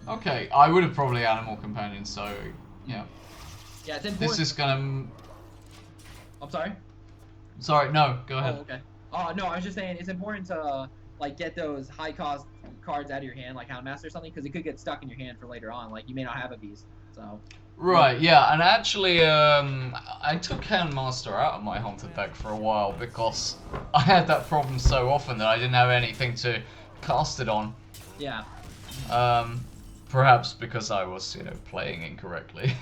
Okay, I would have probably Animal Companion, so, yeah. Yeah, it's important. This is gonna... I'm sorry? Sorry, no, go ahead. Oh, okay. No, I was just saying, it's important to, like, get those high-cost cards out of your hand, like Houndmaster or something, because it could get stuck in your hand for later on. Like, you may not have a beast, so... Right, yeah, and actually, I took Houndmaster out of my Haunted deck for a while, because I had that problem so often that I didn't have anything to cast it on. Yeah. Perhaps because I was, playing incorrectly.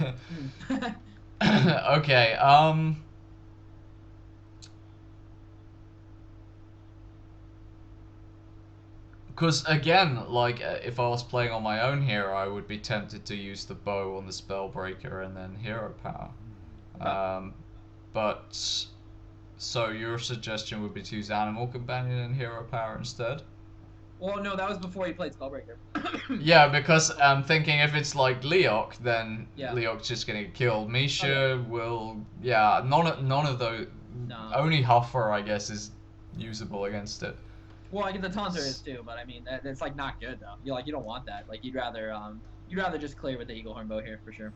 Okay, because again, like, if I was playing on my own hero, I would be tempted to use the bow on the Spellbreaker and then Hero Power. But, so your suggestion would be to use Animal Companion and Hero Power instead? Well, no, that was before he played Spellbreaker. Yeah, because I'm thinking if it's like Leok, then Yeah. Leok's just gonna get killed. Misha Okay. will, yeah, none of those. No. Only Huffer, I guess, is usable against it. Well, like the Taunter is too, but I mean, it's like not good though. You don't want that. Like you'd rather just clear with the Eaglehorn bow here for sure.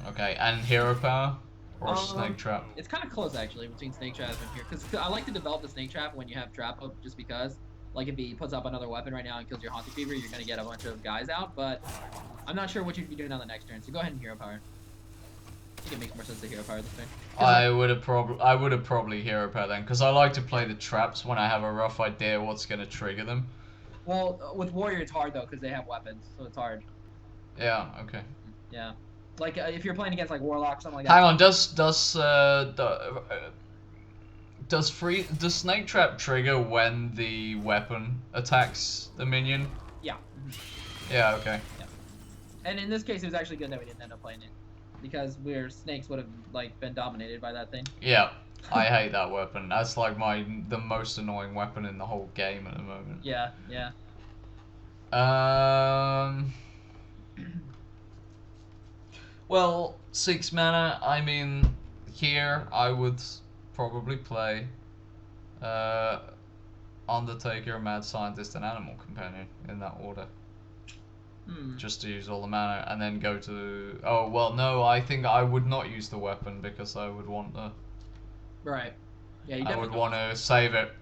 Okay, and Hero Power or Snake Trap. It's kind of close actually between Snake Trap and here, because I like to develop the Snake Trap when you have Trap up, just because. Like if he puts up another weapon right now and kills your Haunted Fever, you're gonna get a bunch of guys out. But I'm not sure what you'd be doing on the next turn, so go ahead and Hero Power. I think it makes more sense to Hero Power this turn. I would have probably Hero Power then, because I like to play the traps when I have a rough idea what's gonna trigger them. Well, with Warrior it's hard though, because they have weapons, so it's hard. Yeah. Okay. Yeah. Like if you're playing against like Warlock, something like that. Hang on. Does Snake Trap trigger when the weapon attacks the minion? Yeah. Yeah. Okay. Yeah. And in this case, it was actually good that we didn't end up playing it, because snakes would have like been dominated by that thing. Yeah. I hate that weapon. That's like the most annoying weapon in the whole game at the moment. Yeah. Yeah. Well, 6 mana. I mean, here I would probably play Undertaker, Mad Scientist, and Animal Companion in that order. Just to use all the mana, and then go to. Oh well, no. I think I would not use the weapon because I would want to. Right. Yeah. You I definitely would want to save it.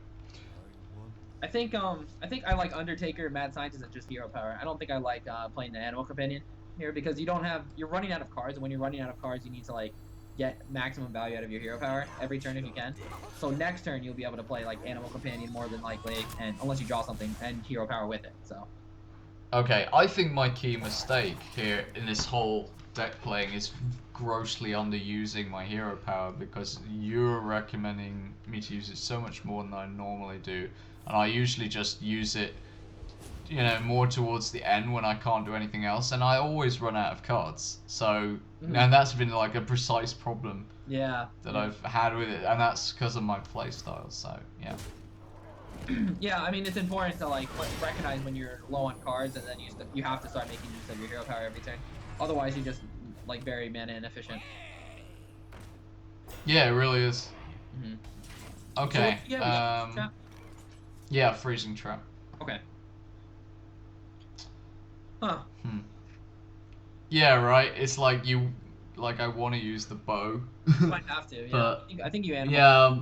I think I like Undertaker, Mad Scientist, and just Hero Power. I don't think I like playing the Animal Companion here, because you're running out of cards, and when you're running out of cards, you need to like get maximum value out of your Hero Power every turn if you can. So next turn you'll be able to play like Animal Companion more than likely, and unless you draw something, and Hero Power with it. So. Okay, I think my key mistake here in this whole deck playing is grossly underusing my hero power, because you're recommending me to use it so much more than I normally do, and I usually just use it, you know, more towards the end when I can't do anything else, and I always run out of cards. So, and that's been like a precise problem that I've had with it, and that's because of my playstyle. So, yeah. Yeah, I mean, it's important to like recognize when you're low on cards, and then you have to start making use of your hero power every turn. Otherwise, you just like very mana inefficient. Yeah, it really is. Okay. So, yeah, freezing trap. Okay. Huh. Yeah, right. It's like I want to use the bow. You might have to. Yeah. But I think you animal. Yeah.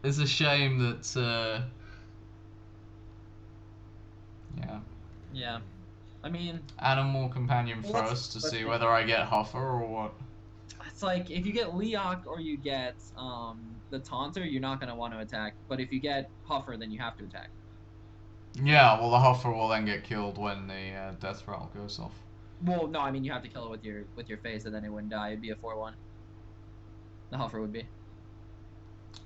It's a shame that. Yeah. Yeah. I mean. Animal Companion first to see whether I get Huffer or what. It's like if you get Leok or you get the Taunter, you're not gonna want to attack. But if you get Huffer, then you have to attack. Yeah, well the Huffer will then get killed when the death rattle goes off. Well, no, I mean you have to kill it with your face, and then it wouldn't die. It'd be a 4/1. The Huffer would be.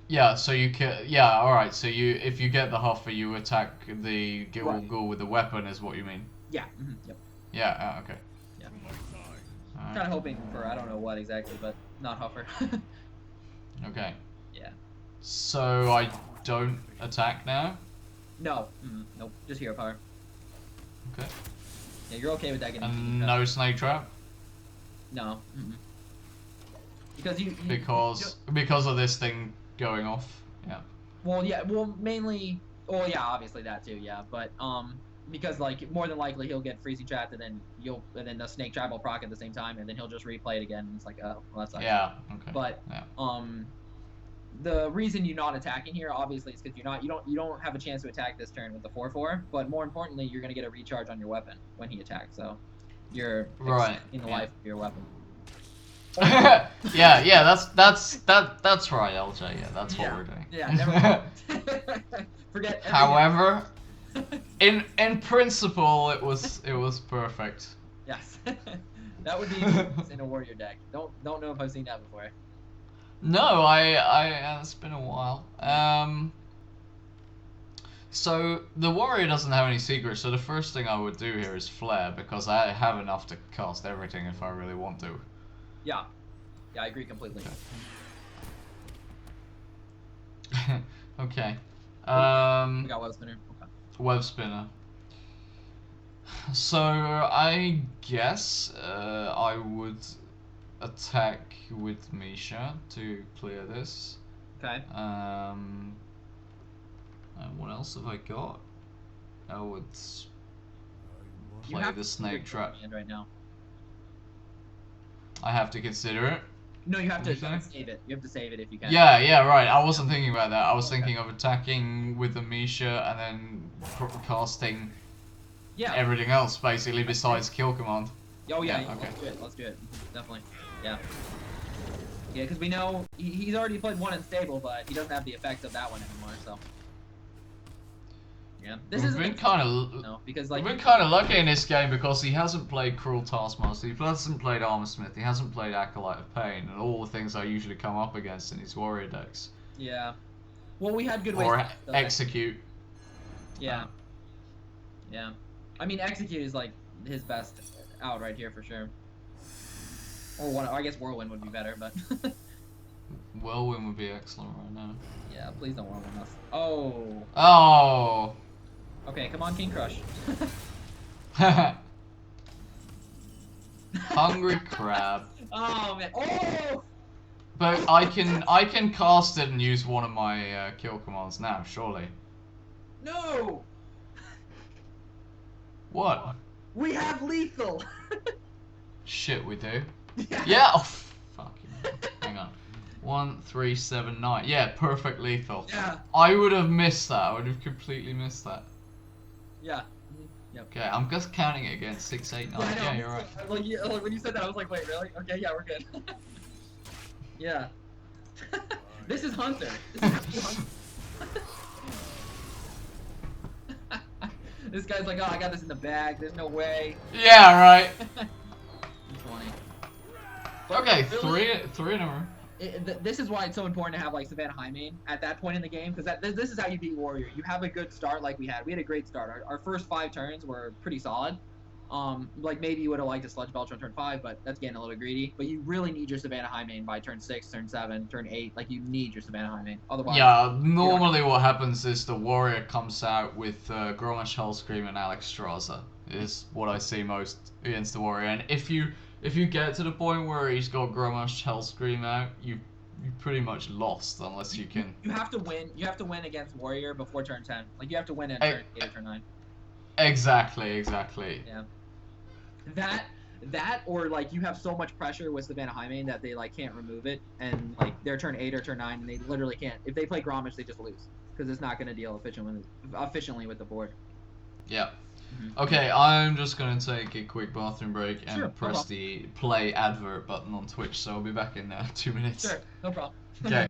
Yeah, so you can. Yeah, all right. So if you get the Huffer, you attack the Ghoul with the weapon, is what you mean? Yeah. Yep. Yeah. Okay. Yeah. Kind of hoping for I don't know what exactly, but not Huffer. Okay. Yeah. So I don't attack now? No. Nope. Just hero power. Okay. Yeah, you're okay with that getting. And no snake trap? No. Because you because of this thing going off. Yeah. Well, yeah. Well, mainly. Well, yeah. Obviously that too. Yeah, but because like more than likely he'll get freezing trap, and then the snake trap will proc at the same time, and then he'll just replay it again. And it's like, oh, well, that's not. Yeah. Okay. But the reason you're not attacking here, obviously, is because you don't have a chance to attack this turn with the 4/4. But more importantly, you're gonna get a recharge on your weapon when he attacks. So you're extending the life of your weapon. yeah. That's right, LJ. Yeah, that's what we're doing. Yeah. Never mind. Forget. However, in principle, it was perfect. Yes. That would be in a warrior deck. Don't know if I've seen that before. No, it's been a while. So the warrior doesn't have any secrets, so the first thing I would do here is flare, because I have enough to cast everything if I really want to. Yeah, I agree completely. Okay. We got web spinner. Okay. Web spinner. So I guess I would attack with Misha to clear this. Okay. And what else have I got? I would You play have the to consider snake trap. command right now. I have to consider it. No, you have What to do you say? save it. You have to save it if you can. Yeah, yeah, right. I wasn't thinking about that. I was thinking of attacking with the Misha and then casting Yeah. everything else basically besides kill command. Oh yeah. Yeah, okay. Let's do it. Let's do it. Definitely. Yeah. Yeah, because we know he's already played one in stable, but he doesn't have the effects of that one anymore. So. Yeah. This We've is been kind of no, because like we've been kind of lucky in this game because he hasn't played Cruel Taskmaster, he hasn't played Armor Smith, he hasn't played Acolyte of Pain, and all the things I usually come up against in his warrior decks. yeah. Well, we had good ways. Or to Execute. Yeah. Yeah. I mean, Execute is like his best out right here for sure. Or one, I guess Whirlwind would be better, but. Whirlwind would be excellent right now. Yeah, please don't Whirlwind us. Oh. Oh. Okay, come on, King Crush. Hungry crab. Oh man. Oh. But I can cast it and use one of my kill commands now, surely. No. What? We have lethal. Shit, we do. Yeah. Oh, fucking hell. Hang on. 1, 3, 7, 9. Yeah, perfect lethal. Yeah. I would have missed that. I would have completely missed that. Yeah. Yep. Okay, I'm just counting it again. 6, 8, 9. Yeah, you're right. Like when you said that, I was like, wait, really? Okay, yeah, we're good. Yeah. This is Hunter. This is actually Hunter. This guy's like, oh, I got this in the bag. There's no way. Yeah, right. It's funny. Okay, Really, three in a row. this is why it's so important to have like Savannah High main at that point in the game, because this is how you beat Warrior. You have a good start like we had. We had a great start. Our first 5 turns were pretty solid. Like maybe you would have liked a Sludge Belcher on turn 5, but that's getting a little greedy. But you really need your Savannah High main by turn 6, turn 7, turn 8. Like you need your Savannah High main. Otherwise, Yeah, normally what happens is the warrior comes out with Grommash, Hellscream, and Alexstrasza. Is what I see most against the warrior. And if you get to the point where he's got Grommash, Hellscream out, you pretty much lost unless you can. You have to win. You have to win against Warrior before turn 10. Like you have to win at turn 8 or turn 9. Exactly. Yeah. That or like you have so much pressure with Savannah High main that they like can't remove it, and like their turn 8 or turn 9, and they literally can't. If they play Grommash, they just lose because it's not going to deal efficiently with the board. Yeah. Okay, I'm just gonna take a quick bathroom break and Sure, press the play advert button on Twitch, so I'll be back in 2 minutes. Sure, no problem. Okay.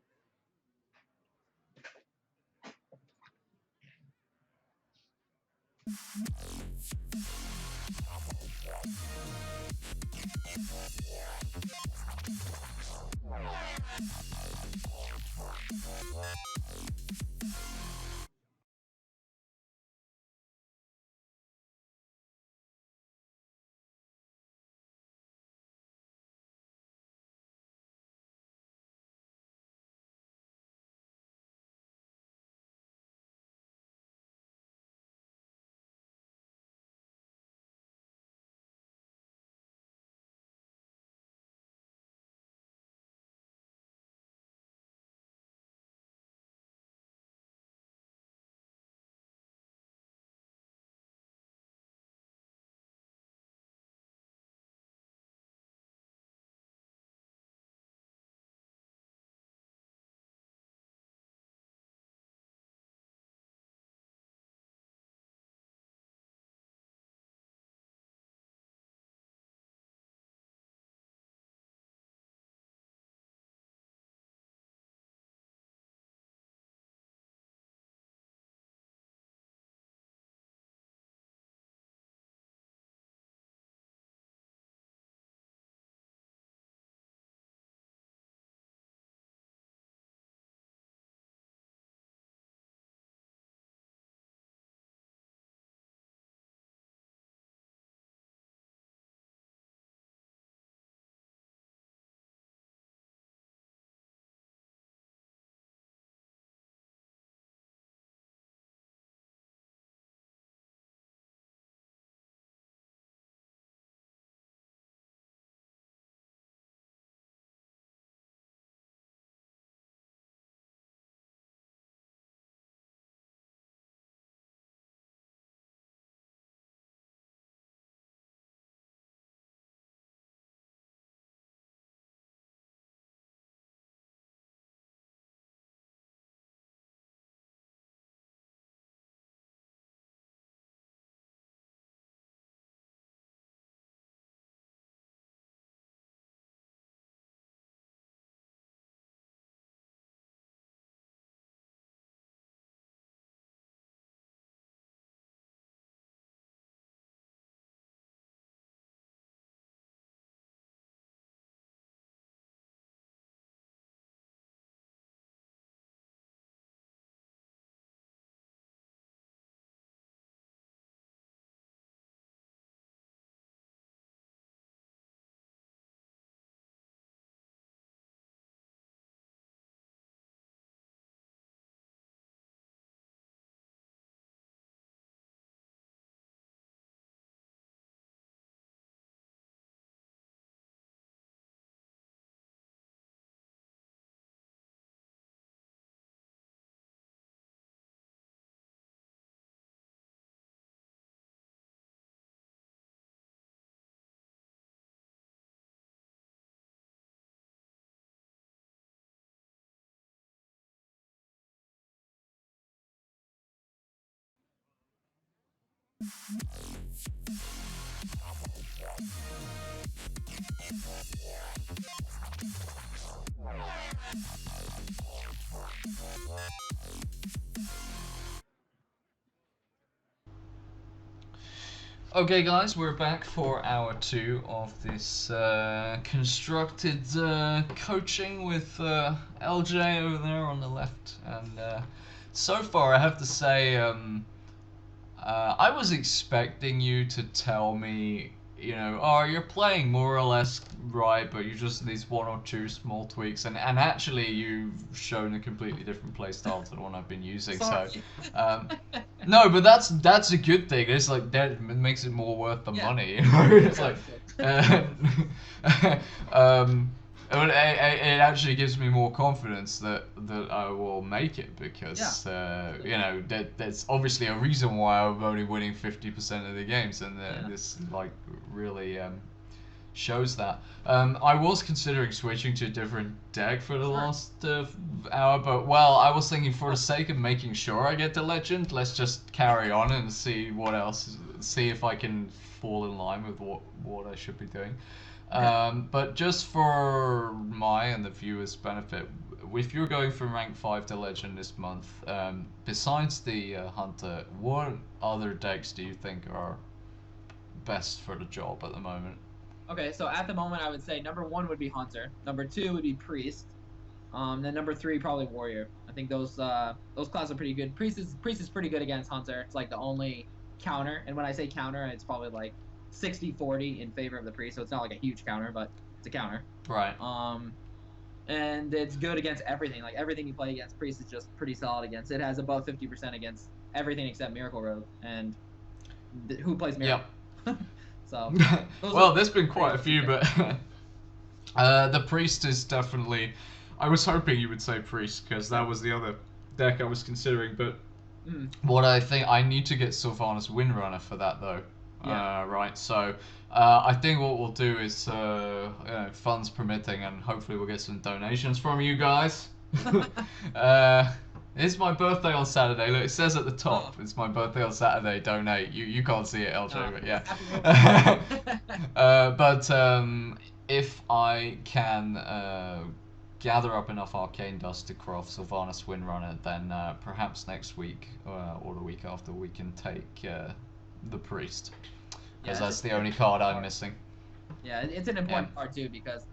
Okay, guys, we're back for hour 2 of this constructed coaching with LJ over there on the left. And so far, I have to say, I was expecting you to tell me, oh, you're playing more or less right, but you just these one or two small tweaks, and actually you've shown a completely different play style to the one I've been using. Sorry. So, no, but that's a good thing. It's like that makes it more worth the money. It's like, um, it actually gives me more confidence that I will make it because that's obviously a reason why I'm only winning 50% of the games, and this like really shows that. I was considering switching to a different deck for the last hour, but I was thinking for the sake of making sure I get the legend, let's just carry on and see what else, see if I can fall in line with what I should be doing. But just for my and the viewers' benefit, if you're going from rank 5 to legend this month, besides the hunter, what other decks do you think are best for the job at the moment? Okay, so at the moment, I would say number 1 would be hunter. Number 2 would be priest. Then number 3 probably warrior. I think those classes are pretty good. Priest is pretty good against hunter. It's like the only counter, and when I say counter, it's probably like 60-40 in favor of the priest. So it's not like a huge counter, but it's a counter. Right. And it's good against everything. Like everything you play against priest is just pretty solid against. It has above 50% against everything except Miracle Rogue. And who plays Miracle? Yep. So. Well, there's been quite a few, but the priest is definitely. I was hoping you would say priest because that was the other deck I was considering. But what I think I need to get Sylvanas Windrunner for that though. Yeah. Right. So I think what we'll do is, funds permitting, and hopefully we'll get some donations from you guys. It's my birthday on Saturday. Look, it says at the top, it's my birthday on Saturday, donate. You can't see it, LJ, but yeah. But if I can gather up enough arcane dust to craft Sylvanas Windrunner, then perhaps next week or the week after we can take the priest. Because that's the only card I'm missing. Yeah, it's an important card too because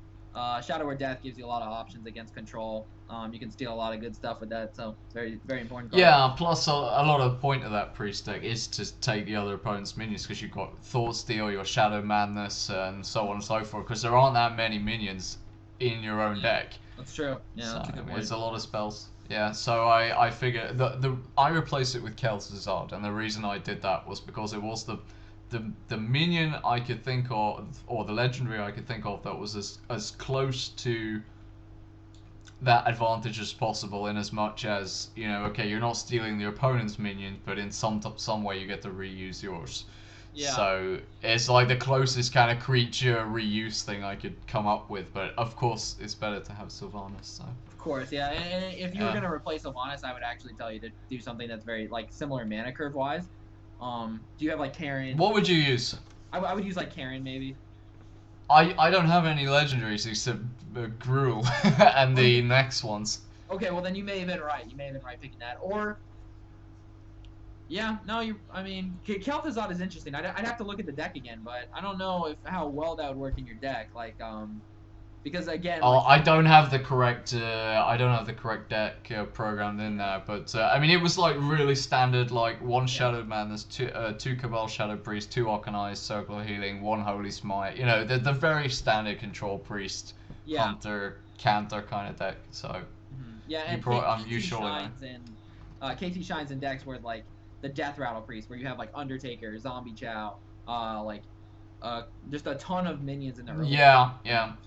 Shadow or Death gives you a lot of options against control. You can steal a lot of good stuff with that, so it's very, very important card. Yeah, plus a lot of the point of that priest deck is to take the other opponent's minions because you've got Thought Steal, your Shadow Madness, and so on and so forth. Because there aren't that many minions in your own deck. That's true. Yeah, so that's a good point. There's a lot of spells. Yeah, so I figure I replaced it with Kel'Thuzad, and the reason I did that was because it was the minion I could think of, or the legendary I could think of, that was as close to that advantage as possible, in as much as, okay, you're not stealing the opponent's minions, but in some way you get to reuse yours. Yeah. So it's like the closest kind of creature reuse thing I could come up with, but of course it's better to have Sylvanas. So. Of course, yeah. And if you were gonna replace Sylvanas, I would actually tell you to do something that's very like similar mana curve wise. Do you have like Karen? What would you use? I would use like Karen maybe. I don't have any legendaries except Gruul and the next ones. Okay, well then you may have been right. You may have been right picking that. Or, yeah, no, I mean, Kel'Thuzad is interesting. I'd have to look at the deck again, but I don't know how well that would work in your deck. Like, because again. I don't have the correct deck programmed in there, but I mean it was like really standard, like one Shadow Madness, two Cabal Shadow Priest, 2 Arcanized, Circle of Healing, 1 Holy Smite. The very standard control priest, hunter, canter kind of deck. So yeah, and KT shines in decks where like the Death Rattle Priest, where you have like Undertaker, Zombie Chow, just a ton of minions in there.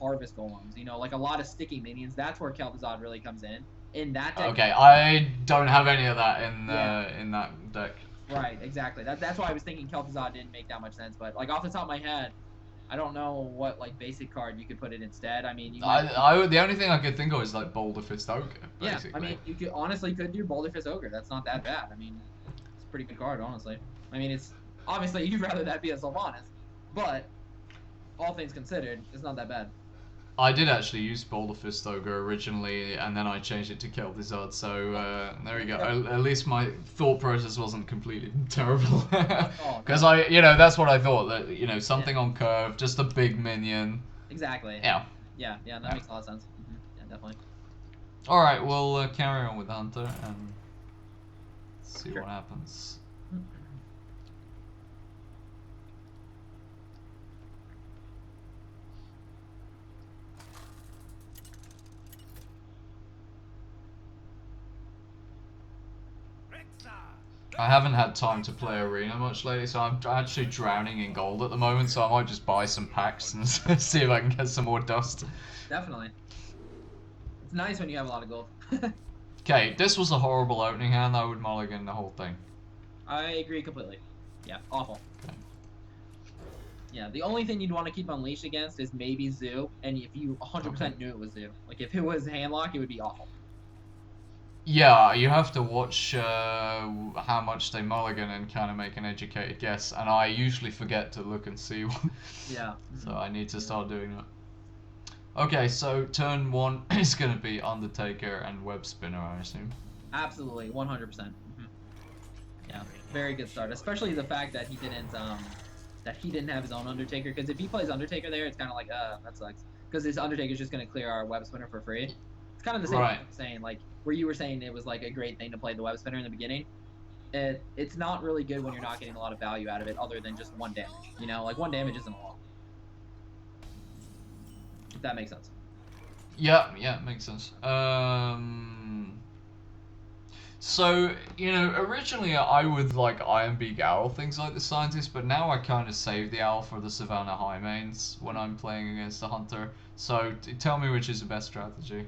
Harvest golems, like a lot of sticky minions. That's where Kel'Thuzad really comes in that deck. Okay, I don't have any of that in that deck. Right, exactly. That's why I was thinking Kel'Thuzad didn't make that much sense. But like off the top of my head, I don't know what like basic card you could put it instead. I mean, the only thing I could think of is like Boulder Fist Ogre. Basically. Yeah, I mean, you could do Boulder Fist Ogre. That's not that bad. I mean, it's a pretty good card, honestly. I mean, it's Obviously, you'd rather that be a Sylvanas, but all things considered, it's not that bad. I did actually use Boulder Fist Ogre originally, and then I changed it to Kel'Thuzad, so there you go. At least my thought process wasn't completely terrible. Because that's what I thought, that, something on curve, just a big minion. Exactly. Yeah. Yeah, that makes a lot of sense. Yeah, definitely. Alright, we'll carry on with Hunter and see what happens. I haven't had time to play Arena much lately, so I'm actually drowning in gold at the moment, so I might just buy some packs and see if I can get some more dust. Definitely. It's nice when you have a lot of gold. Okay, this was a horrible opening hand. I would mulligan the whole thing. I agree completely. Yeah, awful. Okay. Yeah, the only thing you'd want to keep Unleashed against is maybe Zoo, and if you 100% knew it was Zoo. Like, if it was Handlock, it would be awful. Yeah, you have to watch how much they mulligan and kind of make an educated guess, and I usually forget to look and see. Yeah. So I need to start doing that. Okay, so turn 1 is going to be Undertaker and Web Spinner, I assume. Absolutely, 100%. Yeah, very good start, especially the fact that he didn't have his own Undertaker, because if he plays Undertaker there, it's kind of like, that sucks. Because his Undertaker's just going to clear our Web Spinner for free. It's kind of the same thing saying, like, where you were saying it was like a great thing to play the Web Spinner in the beginning. It's not really good when you're not getting a lot of value out of it other than just 1 damage. Like 1 damage isn't a lot. If that makes sense. Yeah, it makes sense. So, originally I would like Iron Beak Owl, things like the Scientist, but now I kind of save the Owl for the Savannah High mains when I'm playing against the Hunter. So, tell me which is the best strategy.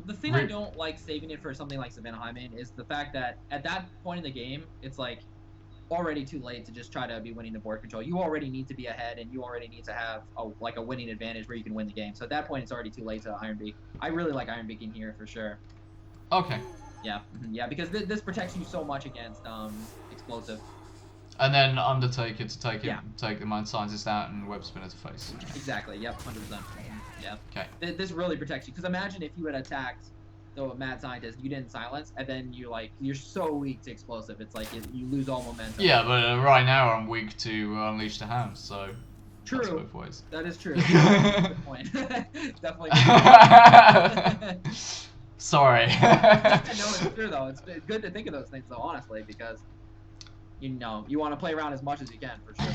The thing I don't like saving it for something like Savannah High main is the fact that at that point in the game, it's like already too late to just try to be winning the board control. You already need to be ahead, and you already need to have a winning advantage where you can win the game. So at that point, it's already too late to Iron Beak. I really like Iron Beak in here for sure. Okay. Yeah, because this protects you so much against explosive. And then Undertaker to take the Mind Scientist out and Web Spinner to face. Exactly. Yep. 100%. Yeah. Okay. This really protects you, because imagine if you had attacked the Mad Scientist, you didn't silence, and then you're so weak to explosive. It's like you lose all momentum. Yeah, but right now I'm weak to Unleash the Hound, so. True. That's both ways. That is true. Good point. Definitely. Good. Sorry. No, it's true though. It's good to think of those things though, honestly, because you want to play around as much as you can for sure.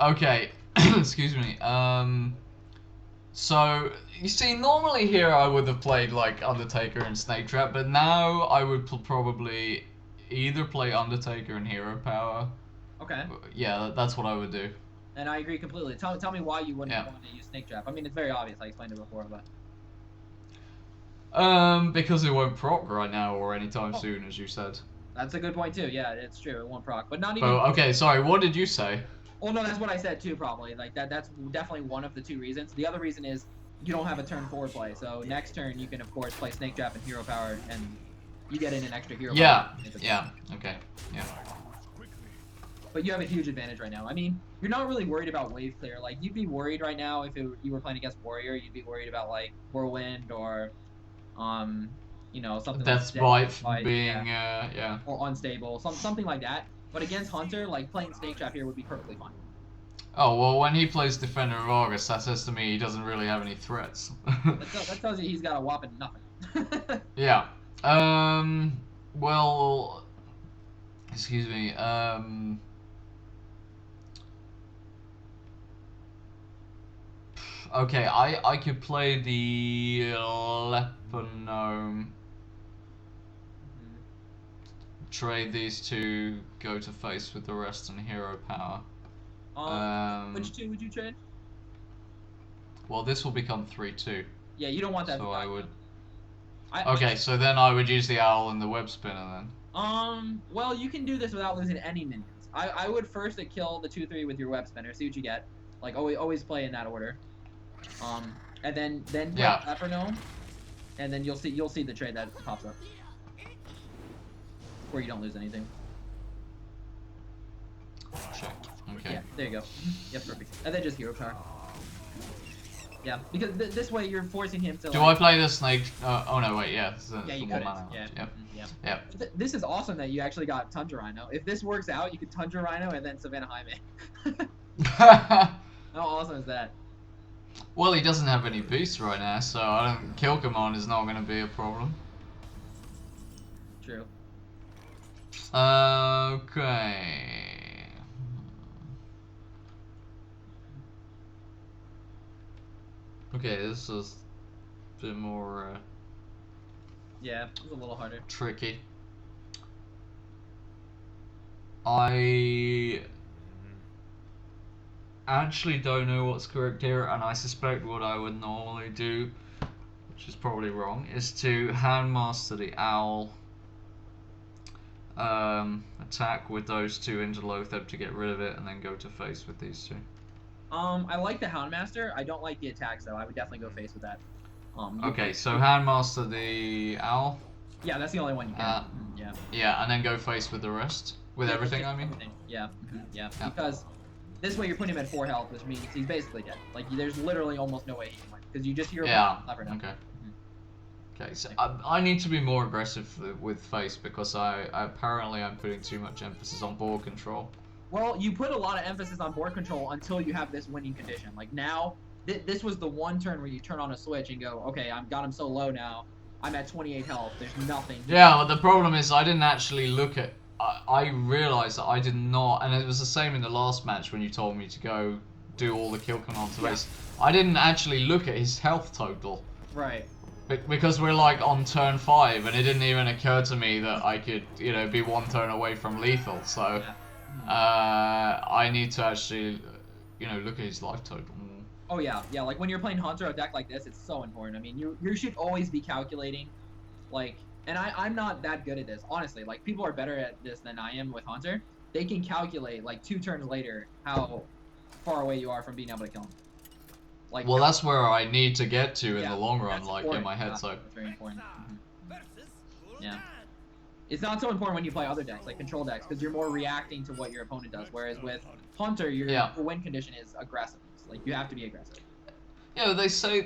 Okay. Excuse me. So you see, normally here I would have played like Undertaker and Snake Trap, but now I would probably either play Undertaker and Hero Power. Okay. Yeah, that's what I would do. And I agree completely. Tell me why you wouldn't want to use Snake Trap. I mean, it's very obvious. I explained it before, but. Because it won't proc right now or anytime soon, as you said. That's a good point too. Yeah, it's true. It won't proc, but not even. Okay, sorry. What did you say? Well, no, that's what I said too. Probably like that. That's definitely one of the 2 reasons. The other reason is you don't have a turn forward play. So next turn you can of course play Snake Trap and Hero Power, and you get in an extra hero. Yeah. Yeah. Okay. Yeah. But you have a huge advantage right now. I mean, you're not really worried about wave clear. Like you'd be worried right now if you were playing against Warrior. You'd be worried about like Whirlwind or something Death's like being or unstable, something like that. But against Hunter, like playing Snake Trap here would be perfectly fine. Oh well, when he plays Defender of August, that says to me he doesn't really have any threats. that tells you he's got a whopping nothing. Yeah. Well, excuse me. Okay, I could play the Leper Gnome. Trade these 2, go to face with the rest and Hero Power. Which 2 would you trade? Well, this will become 3/2. Yeah, you don't want that. So I would. Okay, so then I would use the Owl and the Web Spinner then. Well, you can do this without losing any minions. I would first kill the 2/3 with your Web Spinner, see what you get. Like always play in that order. And then play Leper Gnome, and then you'll see the trade that pops up, where you don't lose anything. There you go. Yep, perfect. And then just hero power. Yeah, because this way you're forcing him to. Do I play the snake? Oh no, wait, yeah. Yeah, you got it. Yeah. Yep. Yeah. Yep. This is awesome that you actually got Tundra Rhino. If this works out, you could Tundra Rhino and then Savannah Jaime. How awesome is that? Well, he doesn't have any beasts right now, so I don't. Kill command is not going to be a problem. True. Okay. Okay, this is a bit more Yeah, it's a little harder. tricky. I actually don't know what's correct here, and I suspect what I would normally do, which is probably wrong, is to handmaster the owl, attack with those two into Lotheb to get rid of it, and then go to face with these two. I like the Houndmaster. I don't like the attacks though. I would definitely go face with that. Okay, so handmaster the owl. Yeah, that's the only one you can. Yeah. Yeah, and then go face with the rest, with Yeah, everything. I mean. Everything. Yeah. Yeah. Because this way you're putting him at 4 health, which means he's basically dead. Like there's literally almost no way he can win because you just hear. Yeah. Okay. Okay, so I need to be more aggressive with face because apparently I'm putting too much emphasis on board control. Well, you put a lot of emphasis on board control until you have this winning condition. Like now, this was the one turn where you turn on a switch and go, okay, I've got him so low now. I'm at 28 health. There's nothing. Yeah, but the problem is I didn't actually look at. I realized that I did not, and it was the same in the last match when you told me to go do all the kill commands race. I didn't actually look at his health total. Right. Because we're like on turn 5, and it didn't even occur to me that I could, be one turn away from lethal. So. Yeah. I need to actually, look at his life total. Oh yeah, yeah. Like when you're playing Hunter, a deck like this, it's so important. I mean, you should always be calculating, like, and I'm not that good at this, honestly. Like people are better at this than I am with Hunter. They can calculate like 2 turns later how far away you are from being able to kill him. Like. Well, that's where I need to get to in the long run, like important. in my head. Yeah, So. that's very important. Yeah. It's not so important when you play other decks, like control decks, because you're more reacting to what your opponent does. Whereas with Hunter, your win condition is aggressiveness. Like you have to be aggressive. Yeah, they say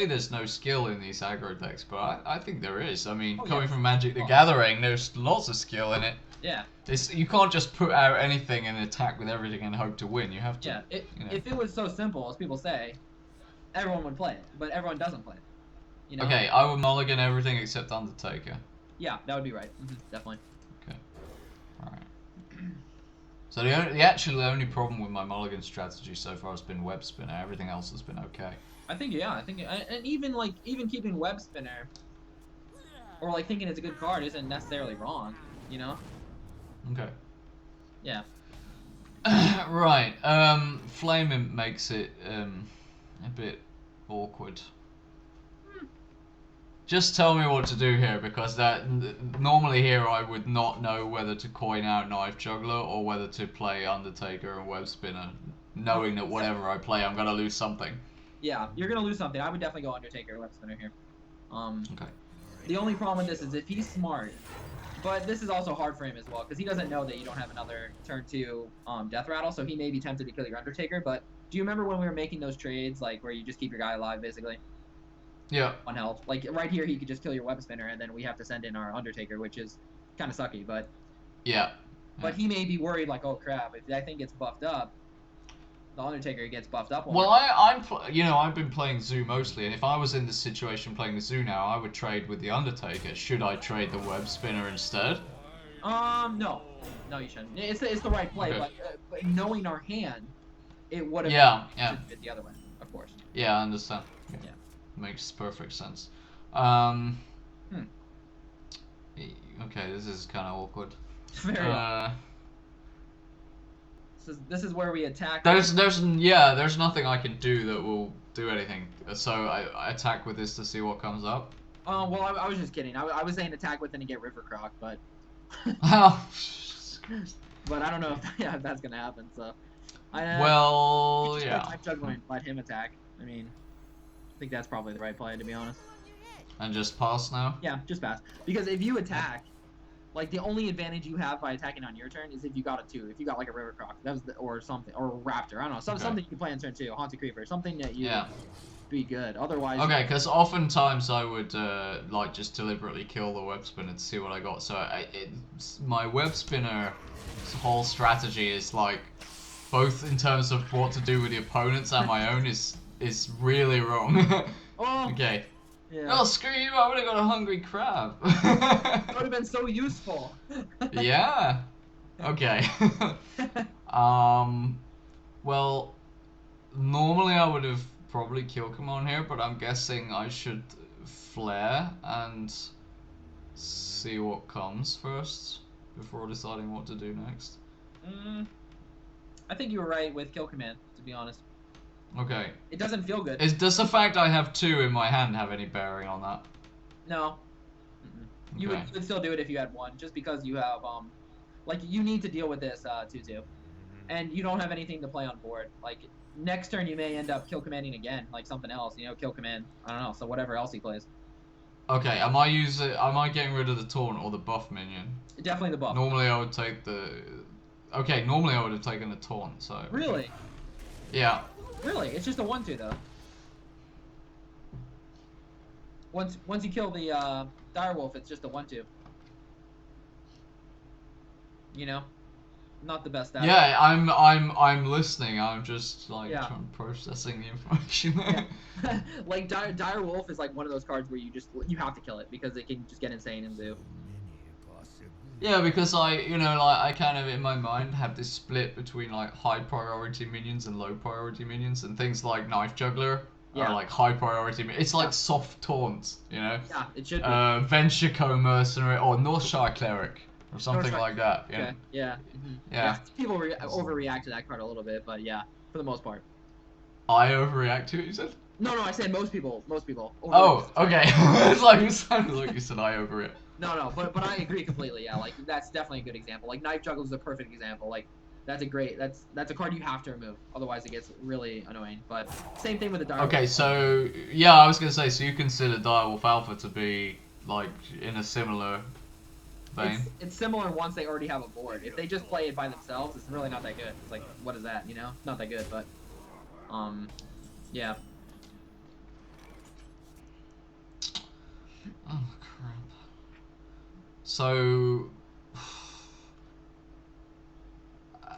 there's no skill in these aggro decks, but I think there is. I mean, coming from Magic the Gathering, there's lots of skill in it. Yeah. You can't just put out anything and attack with everything and hope to win. You have to. Yeah. If it was so simple as people say, everyone would play it, but everyone doesn't play it. Okay, I would mulligan everything except Undertaker. Yeah, that would be right. Definitely. Okay. Alright. So the only problem with my mulligan strategy so far has been web spinner. Everything else has been okay. I think and even keeping web spinner or like thinking it's a good card isn't necessarily wrong, Okay. Yeah. Right. Flame Imp makes it a bit awkward. Just tell me what to do here, because normally here I would not know whether to coin out Knife Juggler or whether to play Undertaker and Web Spinner, knowing that whatever I play I'm gonna lose something. Yeah, you're gonna lose something. I would definitely go Undertaker or Web Spinner here. Okay. The only problem with this is if he's smart, but this is also hard for him as well, because he doesn't know that you don't have another turn 2 Death Rattle, so he may be tempted to kill your Undertaker. But do you remember when we were making those trades, like where you just keep your guy alive basically? Yeah. 1 health. Like right here, he could just kill your Web Spinner, and then we have to send in our Undertaker, which is kind of sucky. But yeah. But he may be worried, like, oh crap, if that thing gets buffed up, the Undertaker gets buffed up. Well, I've been playing Zoo mostly, and if I was in this situation playing the Zoo now, I would trade with the Undertaker. Should I trade the Web Spinner instead? No, you shouldn't. It's the right play, Okay. but knowing our hand, it would have fit the other way, of course. Yeah, I understand. Yeah. Makes perfect sense. Okay, this is kind of awkward. Very This is where we attack. There's nothing I can do that will do anything. So I attack with this to see what comes up. Well, I was just kidding. I was saying attack with it and get River Croc, but. Oh. But I don't know if that's gonna happen. So. Yeah. Juggler and let him attack. I mean, I think that's probably the right play, to be honest. And just pass now? Yeah, just pass. Because if you attack, Like the only advantage you have by attacking on your turn is if you got a 2, if you got like a River Croc, that was or something, or a Raptor. I don't know, something you can play on turn 2, a Haunted Creeper, something that you be good. Otherwise. Okay, because oftentimes I would like just deliberately kill the web spinner to see what I got. So my web spinner whole strategy is like both in terms of what to do with the opponents and my own is really wrong. Oh. Okay. Yeah. Oh, screw you! I would have got a hungry crab. That would have been so useful. Yeah. Okay. Well, normally I would have probably killed Command here, but I'm guessing I should flare and see what comes first before deciding what to do next. I think you were right with Kill Command, to be honest. Okay. It doesn't feel good. Does the fact I have 2 in my hand have any bearing on that? No. Okay. You would still do it if you had 1, just because you have like you need to deal with this 2/2, and you don't have anything to play on board. Like next turn you may end up kill commanding again, like something else. You know, kill command. I don't know. So whatever else he plays. Okay. Am I getting rid of the taunt or the buff minion? Definitely the buff. Normally I would take the. Okay. Normally I would have taken the taunt. So. Really? Yeah. Really? It's just a 1/2 though. Once you kill the direwolf, it's just a 1/2. You know, not the best. Yeah, I'm listening. I'm just like processing the information. Yeah. Like direwolf is like one of those cards where you have to kill it because it can just get insane and do. Yeah, because I kind of in my mind have this split between like high priority minions and low priority minions, and things like Knife Juggler are like high priority. It's like soft taunts, you know. Yeah, it should be. Venture Co Mercenary or Northshire Cleric or something like that. You know? Yeah. Yeah. People overreact to that card a little bit, but yeah, for the most part. I overreact to it, you said? No, I said most people. Oh, okay. It's like it sounded like you said I overreact. No, but I agree completely. Yeah, like that's definitely a good example. Like Knife Juggle is a perfect example. Like that's a card you have to remove, otherwise it gets really annoying. But same thing with the Direwolf. Okay, so yeah, I was gonna say, so you consider Direwolf Alpha to be like in a similar vein? It's similar once they already have a board. If they just play it by themselves, it's really not that good. It's like, what is that? You know, not that good. But yeah. Oh crap. So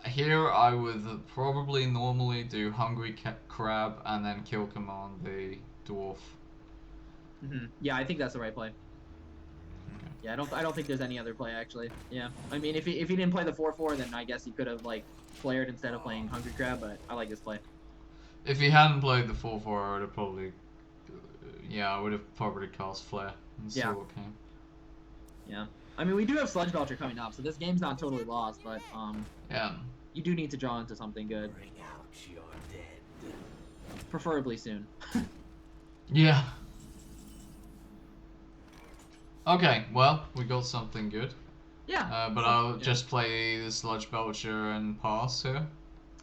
here I would probably normally do Hungry Crab and then kill command the dwarf. Yeah, I think that's the right play. Okay. Yeah, I don't think there's any other play actually. Yeah, I mean if he didn't play the 4/4, then I guess he could have like flared instead of playing Hungry Crab. But I like this play. If he hadn't played the 4/4, I would have probably I would have probably cast Flare and see what came. Yeah. I mean, we do have Sludge Belcher coming up, so this game's not totally lost, but yeah. You do need to draw into something good. Bring out your dead. Preferably soon. Yeah. Okay, well, we got something good. Yeah. But I'll just play the Sludge Belcher and pass here,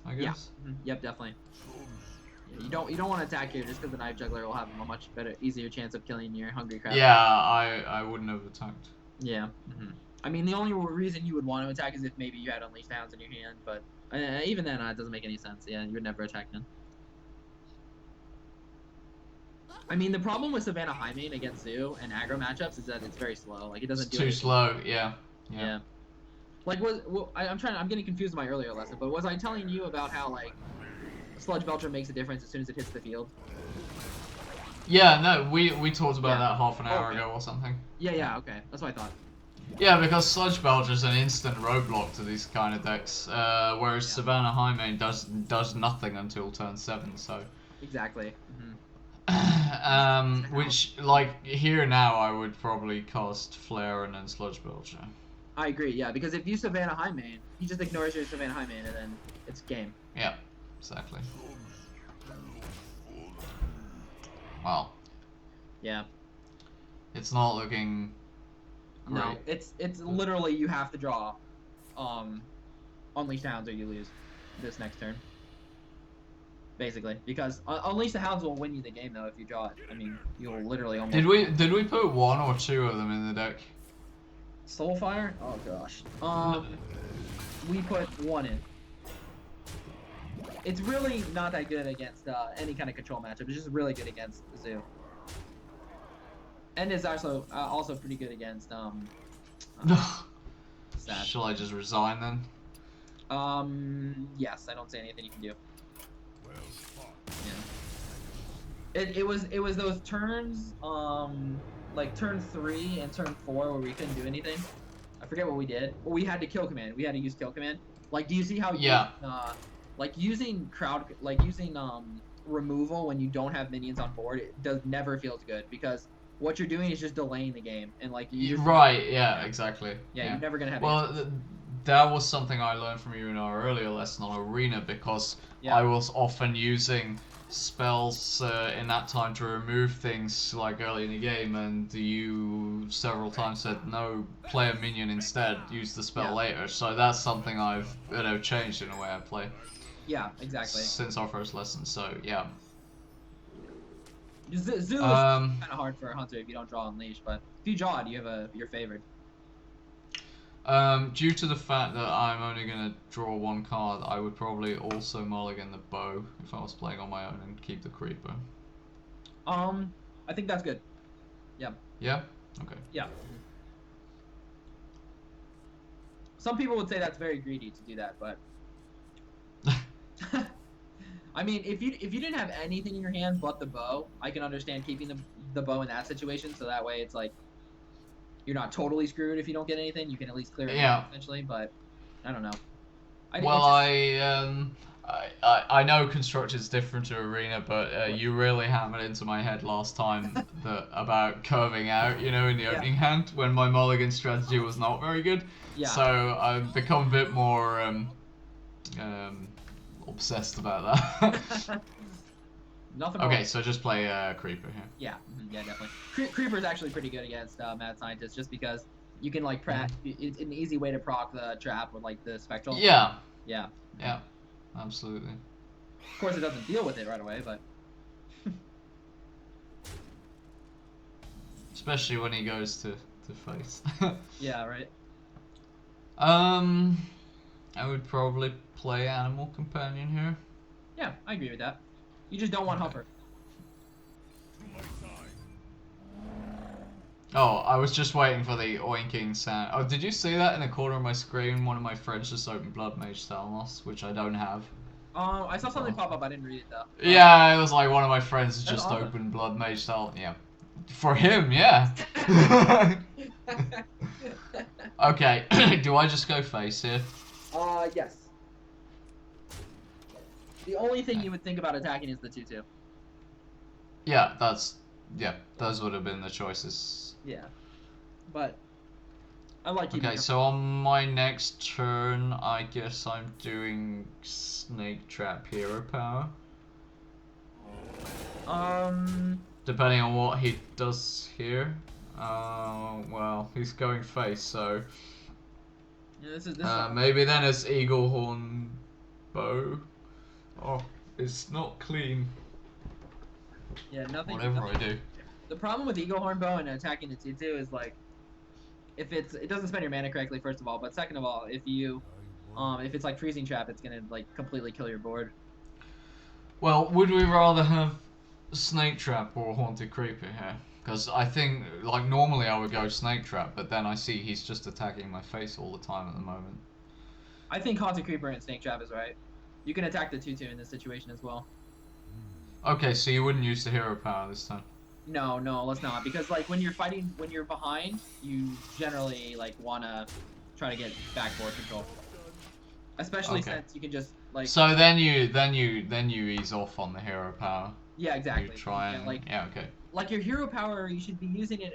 I guess. Yeah. Yep, definitely. You don't want to attack here just because the Knife Juggler will have a much easier chance of killing your Hungry Crab. Yeah, I wouldn't have attacked. Yeah. I mean, the only reason you would want to attack is if maybe you had Unleashed Hounds in your hand, but even then, it doesn't make any sense. Yeah, you would never attack him. I mean, the problem with Savannah Highmane against Zoo and aggro matchups is that it's very slow. Like, it doesn't do anything. Too slow, yeah. Like, I'm getting confused in my earlier lesson, but was I telling you about how, like, Sludge Belcher makes a difference as soon as it hits the field? Yeah, no, we talked about that half an hour ago or something. Yeah, okay. That's what I thought. Yeah, because Sludge Belcher is an instant roadblock to these kind of decks, whereas Savannah Highmane does nothing until turn 7, so... Exactly. Which, like, here now I would probably cast Flare and then Sludge Belcher. I agree, yeah, because if you Savannah Highmane, he just ignores your Savannah Highmane and then it's game. Yeah, exactly. Wow. Yeah. It's not looking great. No, it's literally you have to draw Unleashed Hounds or you lose this next turn. Basically, because Unleashed Hounds will win you the game though if you draw it. I mean, you'll literally almost... Did we put 1 or 2 of them in the deck? Soulfire? Oh gosh. We put 1 in. It's really not that good against any kind of control matchup. It's just really good against Zoo. And it's also pretty good against Sad. Shall I just resign then? Yes, I don't see anything you can do. Yeah. It was those turns, like turn 3 and turn 4 where we couldn't do anything. I forget what we did. Well, we had to kill command. We had to use kill command. Like, do you see how? Yeah. Like using removal when you don't have minions on board, it never feels good because what you're doing is just delaying the game and like you just, right. Yeah. Exactly. Yeah, you're never gonna have. Well, that was something I learned from you in our earlier lesson on Arena because I was often using spells in that time to remove things like early in the game, and you several times said no, play a minion instead, use the spell later. So that's something I've changed in the way I play. Yeah, exactly. Since our first lesson, so yeah. Zoo is kind of hard for a hunter if you don't draw Unleash, but if you draw it, you have your favorite. Due to the fact that I'm only going to draw 1 card, I would probably also mulligan the bow if I was playing on my own and keep the creeper. I think that's good. Yeah. Yeah? Okay. Yeah. Some people would say that's very greedy to do that, but I mean, if you didn't have anything in your hand but the bow, I can understand keeping the bow in that situation, so that way it's like you're not totally screwed if you don't get anything. You can at least clear it out essentially, but I don't know. I know Constructed's different to Arena, but you really hammered into my head last time about curving out, in the opening hand when my mulligan strategy was not very good. Yeah. So I've become a bit more obsessed about that. Nothing. Okay, so just play Creeper here. Yeah, yeah, definitely. Creeper is actually pretty good against Mad Scientist, just because you can like it's an easy way to proc the trap with like the spectral. Yeah. Yeah. Yeah. Absolutely. Of course, it doesn't deal with it right away, but. Especially when he goes to face. Yeah. Right. I would probably play Animal Companion here. Yeah, I agree with that. You just don't want Huffer. Oh, I was just waiting for the oinking sound. Oh, did you see that in the corner of my screen? One of my friends just opened Blood Mage Thalmos, which I don't have. I saw something pop up. I didn't read it though. Yeah, it was like one of my friends just awesome. opened Blood Mage Thalmos. Yeah. For him, yeah. Okay, do I just go face here? Yes. The only thing you would think about attacking is the 2/2. Yeah, those would have been the choices. Yeah, but I like keeping. Okay, so on my next turn, I guess I'm doing Snake Trap Hero Power. Depending on what he does here. Well, he's going face, so. Yeah, this is maybe then it's Eagle Horn Bow. Oh, it's not clean. Yeah, nothing. Whatever I do. The problem with Eagle Horn Bow and attacking the 2/2 is like, it doesn't spend your mana correctly, first of all, but second of all, if it's like Freezing Trap, it's gonna like completely kill your board. Well, would we rather have Snake Trap or Haunted Creeper here? Because I think, like, normally I would go Snake Trap, but then I see he's just attacking my face all the time at the moment. I think Haunted Creeper and Snake Trap is right. You can attack the 2/2 in this situation as well. Okay, so you wouldn't use the hero power this time? No, let's not. Because, like, when you're behind, you generally, like, want to try to get backboard control. Especially since you can just, like... So then you ease off on the hero power. Yeah, exactly. You try and... Yeah, okay. Like, your hero power, you should be using it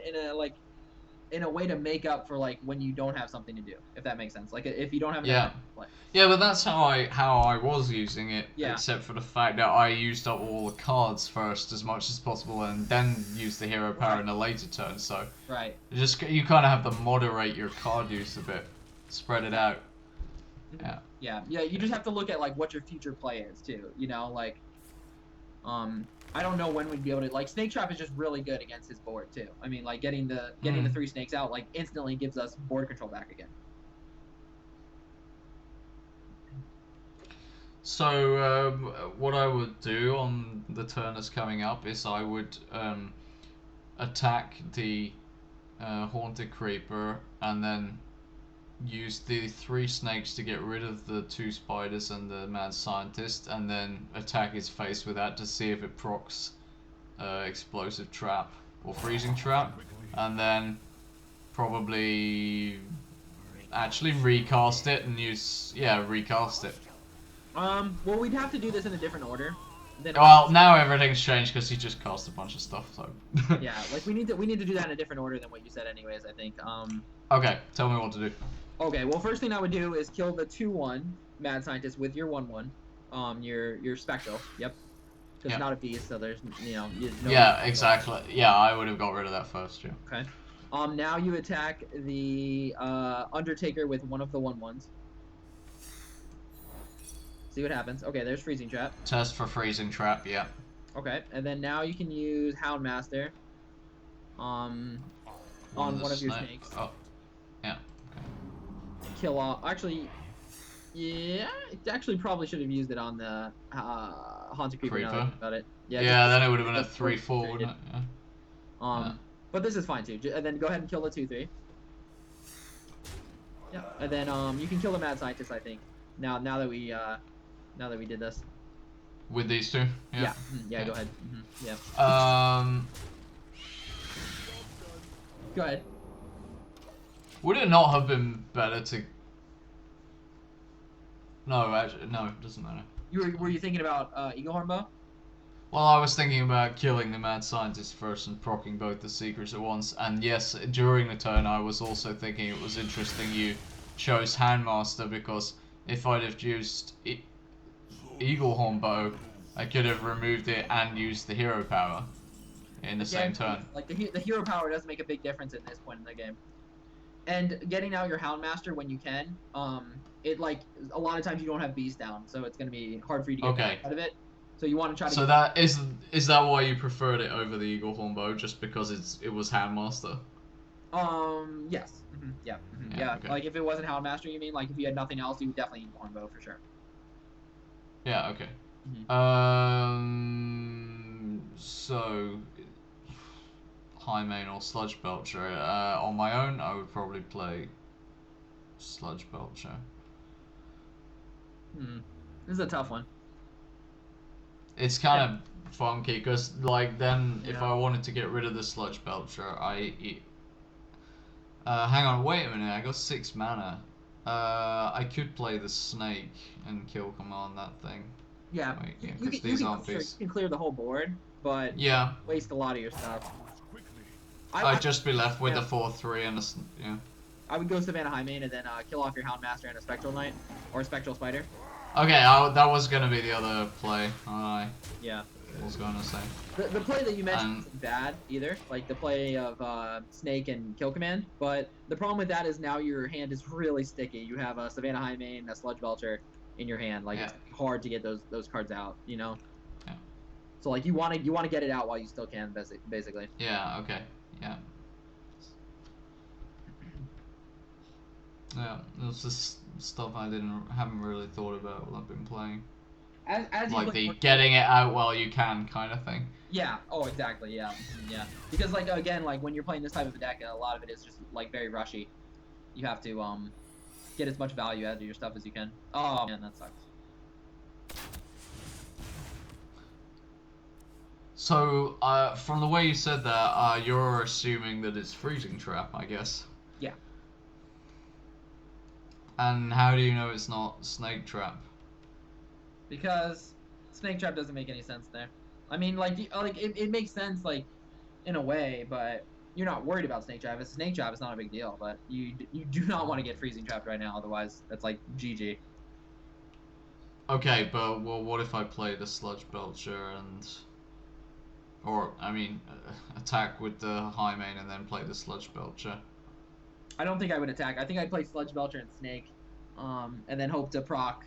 in a way to make up for like when you don't have something to do, if that makes sense. Like if you don't have anything to play. Yeah, but that's how I was using it, yeah. Except for the fact that I used up all the cards first as much as possible and then used the hero power in a later turn, so you kind of have to moderate your card use a bit, spread it out. Yeah, you just have to look at like what your future play is too, like I don't know when we'd be able to, like, Snake Trap is just really good against his board too. I mean, like, getting the 3 snakes out, like, instantly gives us board control back again. So what I would do on the turn that's coming up is I would attack the Haunted Creeper and then use the 3 snakes to get rid of the 2 spiders and the mad scientist, and then attack his face with that to see if it procs explosive trap or freezing trap, and then probably actually recast it and use recast it. Well, we'd have to do this in a different order. Well, now everything's changed because he just cast a bunch of stuff. So yeah, like we need to do that in a different order than what you said, anyways. I think. Okay, tell me what to do. Okay, well, first thing I would do is kill the 2/1 mad scientist with your 1/1, your spectral. Yep. Because it's not a beast, so there's no yeah, exactly. Yeah, I would have got rid of that first. Yeah. Okay. Now you attack the Undertaker with one of the 1/1s. See what happens. Okay, there's freezing trap. Test for freezing trap. Yeah. Okay, and then now you can use Houndmaster. On one of your snakes. Oh. Yeah. Okay. Kill off. Actually, yeah, it actually probably should have used it on the Haunted Creeper. Now that I think about it. Yeah. Yeah, then it would have been a 3/4, wouldn't it? Yeah. But this is fine too. And then go ahead and kill the 2/3. Yeah, and then you can kill the mad scientist. I think now that we did this. With these 2. Yeah. Yeah. Go ahead. Yeah. Go ahead. Would it not have been better to? No, actually, no, it doesn't matter. Were you thinking about Eagle Horn Bow? Well, I was thinking about killing the mad scientist first and proccing both the secrets at once. And yes, during the turn, I was also thinking it was interesting you chose Handmaster, because if I'd have used Eagle Horn Bow, I could have removed it and used the hero power in the same turn. Like the hero power does make a big difference at this point in the game. And getting out your Houndmaster when you can, it, like, a lot of times you don't have beast down, so it's gonna be hard for you to get out of it. So you want to try to. So that is that why you preferred it over the Eagle Horn Bow, just because it was Handmaster? Yes. Yeah. Okay. Like if it wasn't Houndmaster, you mean? Like if you had nothing else, you would definitely Eagle Horn Bow for sure. Yeah. Okay. So High Main or Sludge Belcher. On my own, I would probably play Sludge Belcher. This is a tough one. It's kind of funky because, like, then if I wanted to get rid of the Sludge Belcher, hang on, wait a minute. I got 6 mana. I could play the Snake and kill command that thing. Yeah, wait, you can clear the whole board, but waste a lot of your stuff. I'd just be left with a 4/3 and a I would go Savannah High Main and then kill off your Houndmaster and a Spectral Knight or a Spectral Spider. Okay, that was gonna be the other play. Yeah. I was gonna say. The play that you mentioned isn't bad either, like the play of Snake and Kill Command, but the problem with that is now your hand is really sticky. You have a Savannah High Main, a Sludge Belcher in your hand, like it's hard to get those cards out, you know? Yeah. So like you want to get it out while you still can, basically. Yeah, okay. Yeah. Yeah, it's just stuff I haven't really thought about while I've been playing. As like the getting it out while you can kind of thing. Yeah. Oh, exactly. Yeah. Yeah. Because like again, like when you're playing this type of a deck, a lot of it is just like very rushy. You have to get as much value out of your stuff as you can. Oh man, that sucks. So, from the way you said that, you're assuming that it's freezing trap, I guess. Yeah. And how do you know it's not snake trap? Because snake trap doesn't make any sense there. I mean, it makes sense, like, in a way, but you're not worried about snake trap. If it's snake trap, it's not a big deal, but you do not want to get freezing trapped right now, otherwise that's like GG. Okay, but well, what if I play the Sludge Belcher attack with the High Main and then play the Sludge Belcher? I don't think I would attack. I think I'd play Sludge Belcher and Snake, and then hope to proc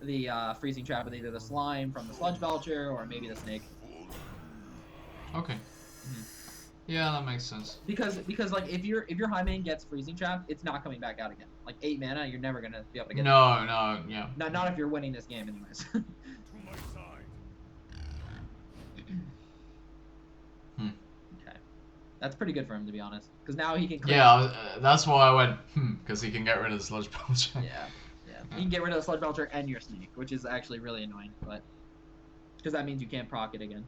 the freezing trap with either the slime from the sludge belcher or maybe the snake. Okay. Yeah, that makes sense. Because like if your high main gets freezing trap, it's not coming back out again. Like 8 mana, you're never gonna be able to get. No, yeah. Not if you're winning this game, anyways. Okay, that's pretty good for him to be honest. Because now he can. Yeah, that's why I went because he can get rid of the sludge belcher. Yeah. You can get rid of the sludge belcher and your snake, which is actually really annoying, but because that means you can't proc it again.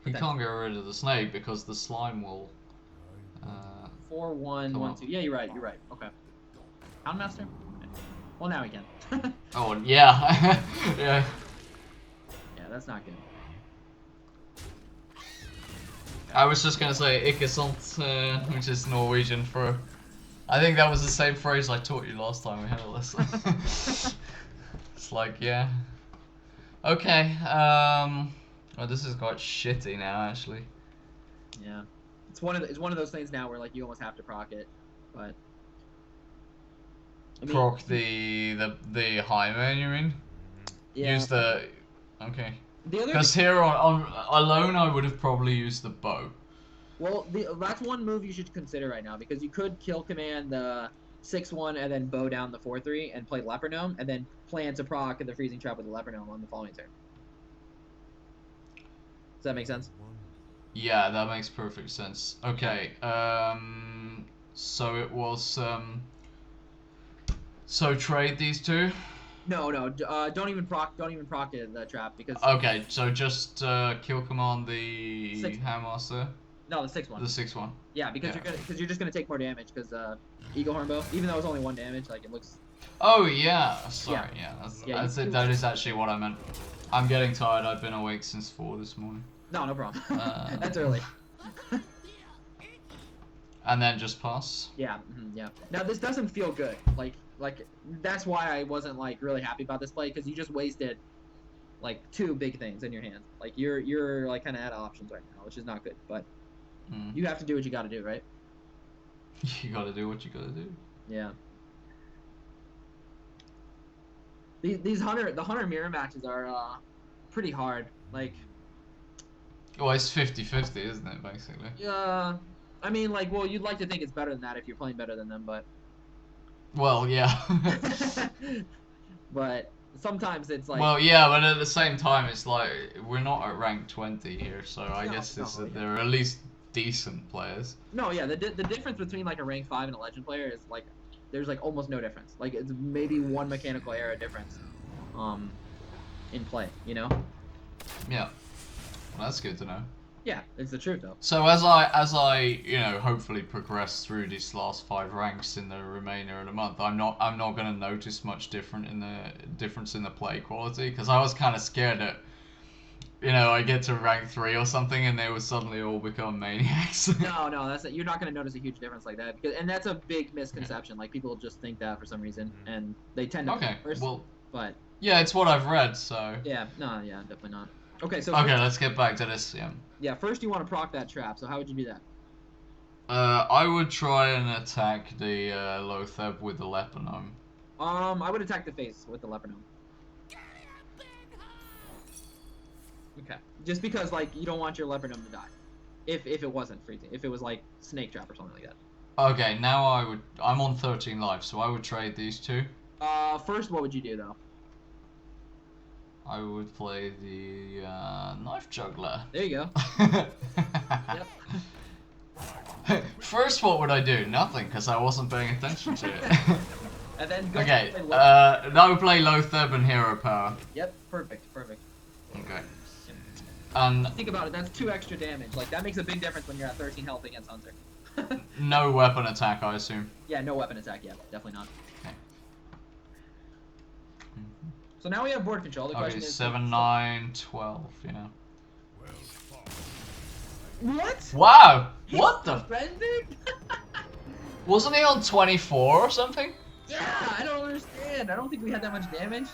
He can't get rid of the snake because the slime will. 4-1-1-2. Yeah, you're right. Okay. Houndmaster. Okay. Well, now he can. Oh yeah, yeah. Yeah, that's not good. I was just gonna say Ikkesant, which is Norwegian for. I think that was the same phrase I taught you last time we had a lesson. It's like, yeah. Okay, well, this is quite shitty now, actually. Yeah. It's one of those things now where, like, you almost have to proc it, but... I mean, Proc the high main, you mean? Yeah. Use the... Okay. The other... Because here on alone, I would have probably used the bow. Well, that's one move you should consider right now, because you could kill command the 6-1 and then bow down the 4-3 and play Leper Gnome, and then plan to proc the freezing trap with the Leper Gnome on the following turn. Does that make sense? Yeah, that makes perfect sense. Okay, so it was, so trade these two? No, don't even proc the trap, because... Okay, so just kill command the Handmaster? No, the 6-1. The 6-1. Yeah, because you're just gonna take more damage, because Eagle Hornbow, even though it's only 1 damage, like, it looks... Oh, yeah, sorry, yeah, that is actually what I meant. I'm getting tired, I've been awake since 4 this morning. No problem. That's early. And then just pass? Yeah, yeah. Now, this doesn't feel good. Like that's why I wasn't, like, really happy about this play, because you just wasted, like, 2 big things in your hand. Like, you're like, kind of out of options right now, which is not good, but you have to do what you gotta do, right? You gotta do what you gotta do. Yeah. The Hunter mirror matches are pretty hard. Like... Well, it's 50-50, isn't it, basically? Yeah. I mean, like, well, you'd like to think it's better than that if you're playing better than them, but... Well, yeah. But sometimes it's like... Well, yeah, but at the same time, it's like, we're not at rank 20 here, so I guess they're at least decent players. No, yeah, the difference between, like, a rank 5 and a legend player is, like, there's, like, almost no difference. Like, it's maybe 1 mechanical error difference in play, you know? Yeah. Well, that's good to know. Yeah, it's the truth, though. So as I you know, hopefully progress through these last 5 ranks in the remainder of the month, I'm not gonna notice much difference in the play quality, because I was kind of scared that, you know, I get to rank 3 or something and they would suddenly all become maniacs. No, that's it. You're not gonna notice a huge difference like that, and that's a big misconception. Like, people just think that for some reason, and they tend to. Okay. First, well. But. Yeah, it's what I've read, so. Yeah. No. Yeah. Definitely not. Okay. So. Okay, let's get back to this. Yeah. Yeah. First, you want to proc that trap. So how would you do that? I would try and attack the Lotheb with the Leper Gnome. I would attack the face with the Leper Gnome. Okay. Just because, like, you don't want your Leper Gnome to die. If it wasn't freezing. If it was, like, Snake Trap or something like that. Okay, now I'm on 13 life, so I would trade these two. First, what would you do, though? I would play the Knife Juggler. There you go. Yep. First, what would I do? Nothing, because I wasn't paying attention to it. And then go okay, I would play Lotheb and Hero Power. Yep, perfect. Okay. Think about it, that's 2 extra damage. Like, that makes a big difference when you're at 13 health against Hunter. No weapon attack, I assume. Yeah, no weapon attack, yeah, definitely not. Okay. So now we have board control. The question is 7, 9, 12, yeah. What? Wow! What the? Suspended? Wasn't he on 24 or something? Yeah, I don't understand. I don't think we had that much damage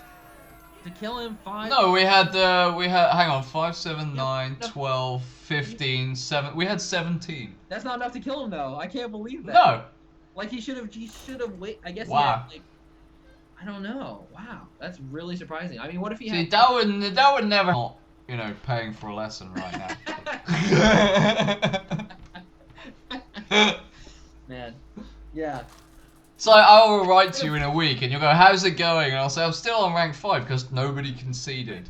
to kill him. 5. No, we had hang on, 5, 7, 9, 12, 15, 7. We had 17. That's not enough to kill him though. I can't believe that. No. Like he should have wait. I guess wow. he had, like, I don't know. Wow, that's really surprising. I mean, what if he See, had? that would never, you know, paying for a lesson right now. Man, yeah. It's like I will write to you in a week, and you'll go, "How's it going?" And I'll say, "I'm still on rank 5 because nobody conceded."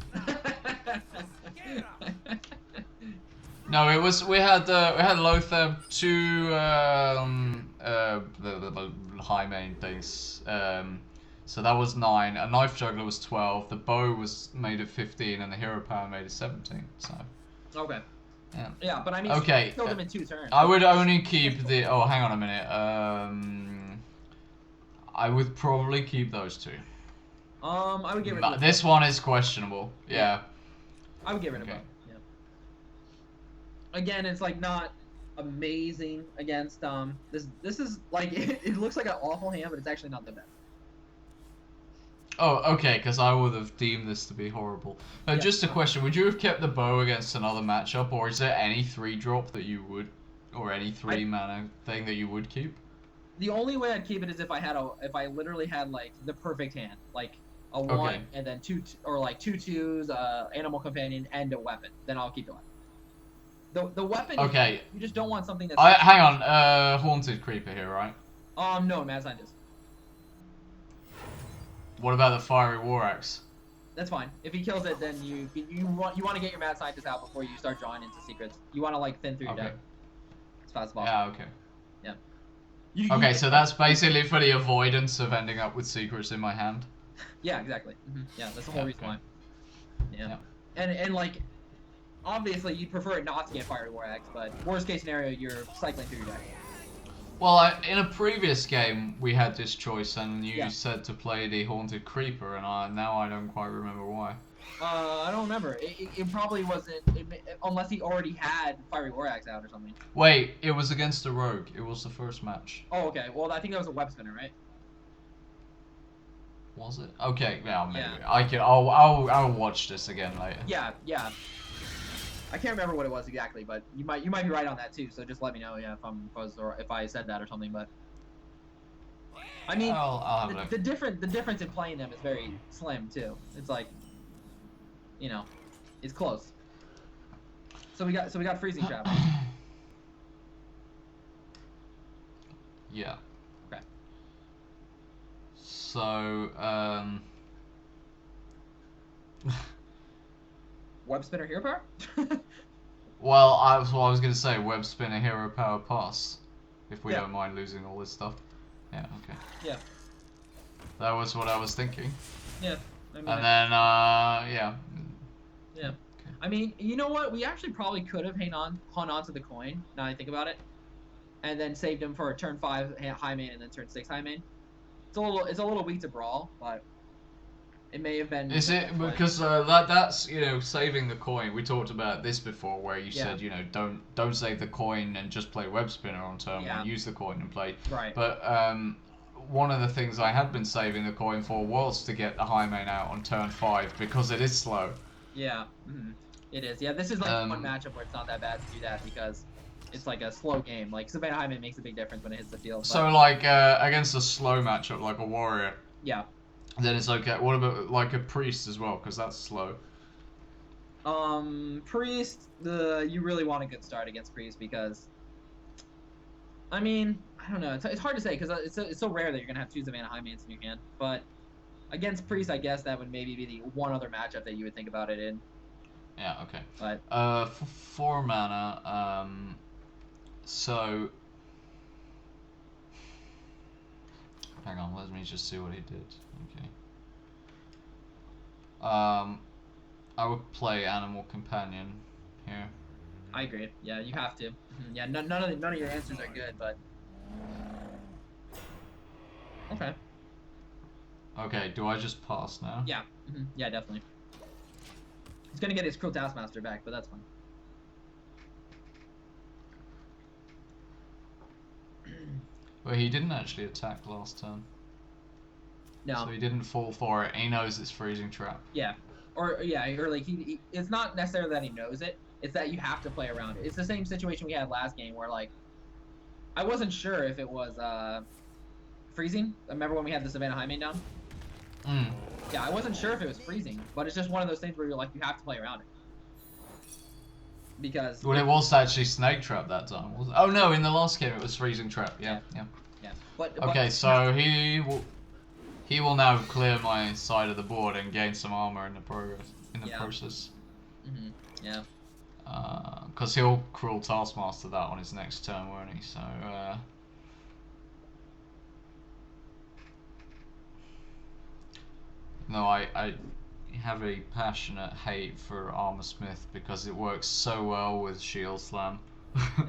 No, it was we had Lothar, 2 the high main things. So that was 9. A knife juggler was 12. The bow was made at 15, and the hero power made at 17. So. Okay. Yeah. Yeah, but I mean, Okay. killed him in 2 turns. I would only keep the. Oh, hang on a minute. I would probably keep those 2. I would get rid of This one is questionable. Yeah. I would get rid of both. Yeah. Again, it's like not amazing against this is like it looks like an awful hand, but it's actually not that bad. Oh, okay, because I would have deemed this to be horrible. Yeah. Just a question: would you have kept the bow against another matchup, or is there any 3-drop that you would, or any 3-mana thing that you would keep? The only way I'd keep it is if I literally had like the perfect hand, like a 1 Okay. and then 2 or like 2 2s, animal companion and a weapon. Then I'll keep the weapon. The weapon. Okay. You just don't want something that's. Hang on. Haunted creeper here, right? No, mad scientist. What about the fiery war axe? That's fine. If he kills it, then you want to get your mad scientist out before you start drawing into secrets. You want to like thin through your deck as fast as possible. Yeah. Okay. Yeah. Okay, so that's basically for the avoidance of ending up with secrets in my hand. Yeah, exactly. Yeah, that's the whole reason why. Yeah. Yeah. And like, obviously you'd prefer it not to get fiery war axe, but worst case scenario, you're cycling through your deck. Well, in a previous game we had this choice, and you Yeah. said to play the haunted creeper, and now I don't quite remember why. I don't remember. It probably wasn't unless he already had fiery war axe out or something. Wait, it was against a rogue. It was the first match. Oh, okay. Well, I think that was a web spinner, right? Was it? Okay, yeah, maybe. Yeah. I'll watch this again later. Yeah. I can't remember what it was exactly, but you might be right on that too. So just let me know, yeah, if I said that or something. But I mean, I'll have a look. the difference in playing them is very slim too. It's like, you know, it's close. So we got freezing trap. Yeah. Okay. So, Web spinner hero power? well, I was gonna say web spinner hero power pass, if we Yeah. don't mind losing all this stuff. Yeah. Okay. Yeah. That was what I was thinking. Yeah. I mean, And then, yeah. yeah. I mean, you know what? We actually probably could have hung on to the coin. Now I think about it, and then saved him for a turn 5 high main and then turn 6 high main. It's a little weak to brawl, but it may have been. Is it because that's saving the coin? We talked about this before, where you said don't save the coin and just play web spinner on turn 1. Use the coin and play. Right. But one of the things I had been saving the coin for was to get the high main out on turn 5 because it is slow. Yeah. It is. Yeah. This is like one matchup where it's not that bad to do that because it's like a slow game. Like Savannah Hyman makes a big difference when it hits the field. So like against a slow matchup like a warrior. Yeah. Then it's okay. What about like a priest as well? Because that's slow. Priest, you really want a good start against Priest because, I mean, I don't know. It's hard to say because it's so rare that you're gonna have 2 Savannah Highmains in your hand. But against Priest, I guess that would maybe be the one other matchup that you would think about it in. Yeah. Okay. But 4 mana. So. Hang on. Let me just see what he did. Okay. I would play Animal Companion here. I agree. Yeah, you have to. Yeah, none of your answers are good, but okay. Okay, do I just pass now? Yeah. Yeah, definitely. He's gonna get his Cruel Taskmaster back, but that's fine. Well, he didn't actually attack last turn. No. So he didn't fall for it, and he knows it's freezing trap. Yeah. Or like he it's not necessarily that he knows it, it's that you have to play around it. It's the same situation we had last game where like I wasn't sure if it was freezing. Remember when we had the Savannah Highmain down? Mm. Yeah, I wasn't sure if it was freezing, but it's just one of those things where you're like, you have to play around it. Because... Well, it was actually Snake Trap that time, was it? Oh no, in the last game it was Freezing Trap. Yeah. Yeah. But Okay, so he will now clear my side of the board and gain some armor in the process. Mm-hmm. Yeah. Because he'll Cruel Taskmaster that on his next turn, won't he? So, no, I have a passionate hate for Armor Smith because it works so well with Shield Slam. Yeah.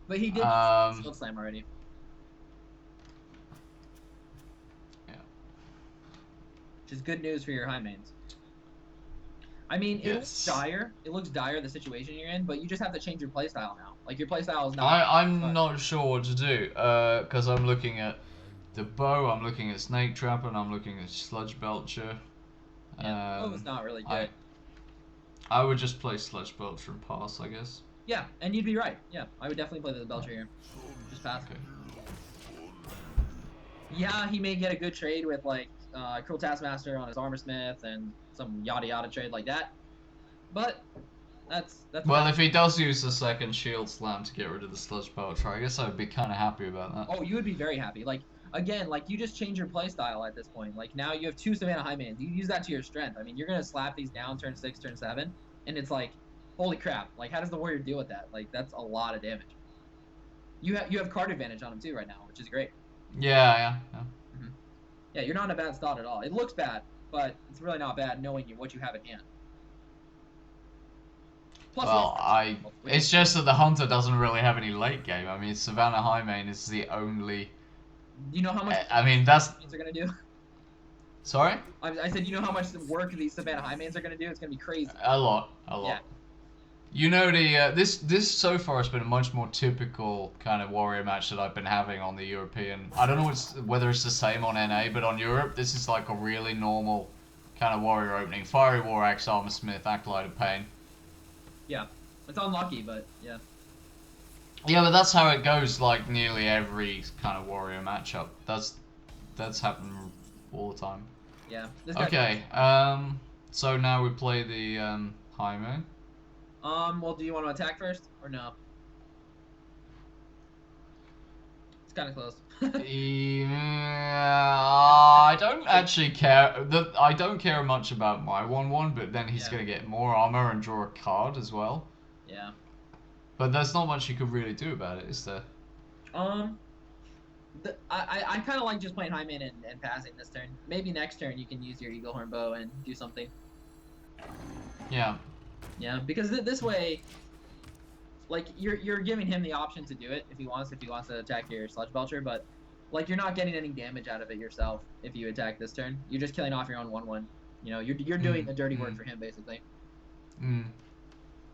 But he did Shield Slam already. Yeah. Which is good news for your high mains. I mean, it looks dire. It looks dire, the situation you're in, but you just have to change your playstyle now. Like, your playstyle is not... I'm not sure what to do, because I'm looking at the bow, I'm looking at Snake Trap, and I'm looking at Sludge Belcher. Yeah, the bow is not really good. I would just play Sludge Belcher and pass, I guess. Yeah, and you'd be right. Yeah, I would definitely play the Belcher here. Just pass. Okay. Yeah, he may get a good trade with, like, Cruel Taskmaster on his Armor Smith and some yada yada trade like that. But that's well, if he does use the second Shield Slam to get rid of the Sludge Belcher, I guess I would be kind of happy about that. Oh, you would be very happy. Like, again, like, you just change your playstyle at this point. Like, now you have 2 Savannah High Mains. You use that to your strength. I mean, you're going to slap these down turn 6, turn 7, and it's like, holy crap. Like, how does the Warrior deal with that? Like, that's a lot of damage. You have card advantage on him, too, right now, which is great. Yeah. Mm-hmm. Yeah, you're not in a bad spot at all. It looks bad, but it's really not bad knowing what you have at hand. Plus, well, it's just that the Hunter doesn't really have any late game. I mean, Savannah High Main is the only... You know how much... I mean, that's... ...are going to do? Sorry? I said, you know how much work these Savannah High Mains are going to do? It's going to be crazy. A lot. Yeah. You know, this so far has been a much more typical kind of Warrior match that I've been having on the European. I don't know whether it's the same on NA, but on Europe, this is like a really normal kind of Warrior opening. Fiery War Axe, Armor Smith, Acolyte of Pain. Yeah. It's unlucky, but yeah. Yeah, but that's how it goes, like, nearly every kind of Warrior matchup. That's happened all the time. Yeah. Okay, so now we play the High Main. Well, do you want to attack first, or no? It's kind of close. Yeah, I don't actually care. I don't care much about my 1/1, but then he's gonna get more armor and draw a card as well. Yeah. But there's not much you could really do about it, is there? I kind of like just playing High Main and passing this turn. Maybe next turn you can use your Eaglehorn Bow and do something. Yeah. Yeah, because this way, like, you're giving him the option to do it if he wants to attack your Sludge Belcher, but like, you're not getting any damage out of it yourself if you attack this turn. You're just killing off your own 1/1. You know, you're doing the dirty work for him basically.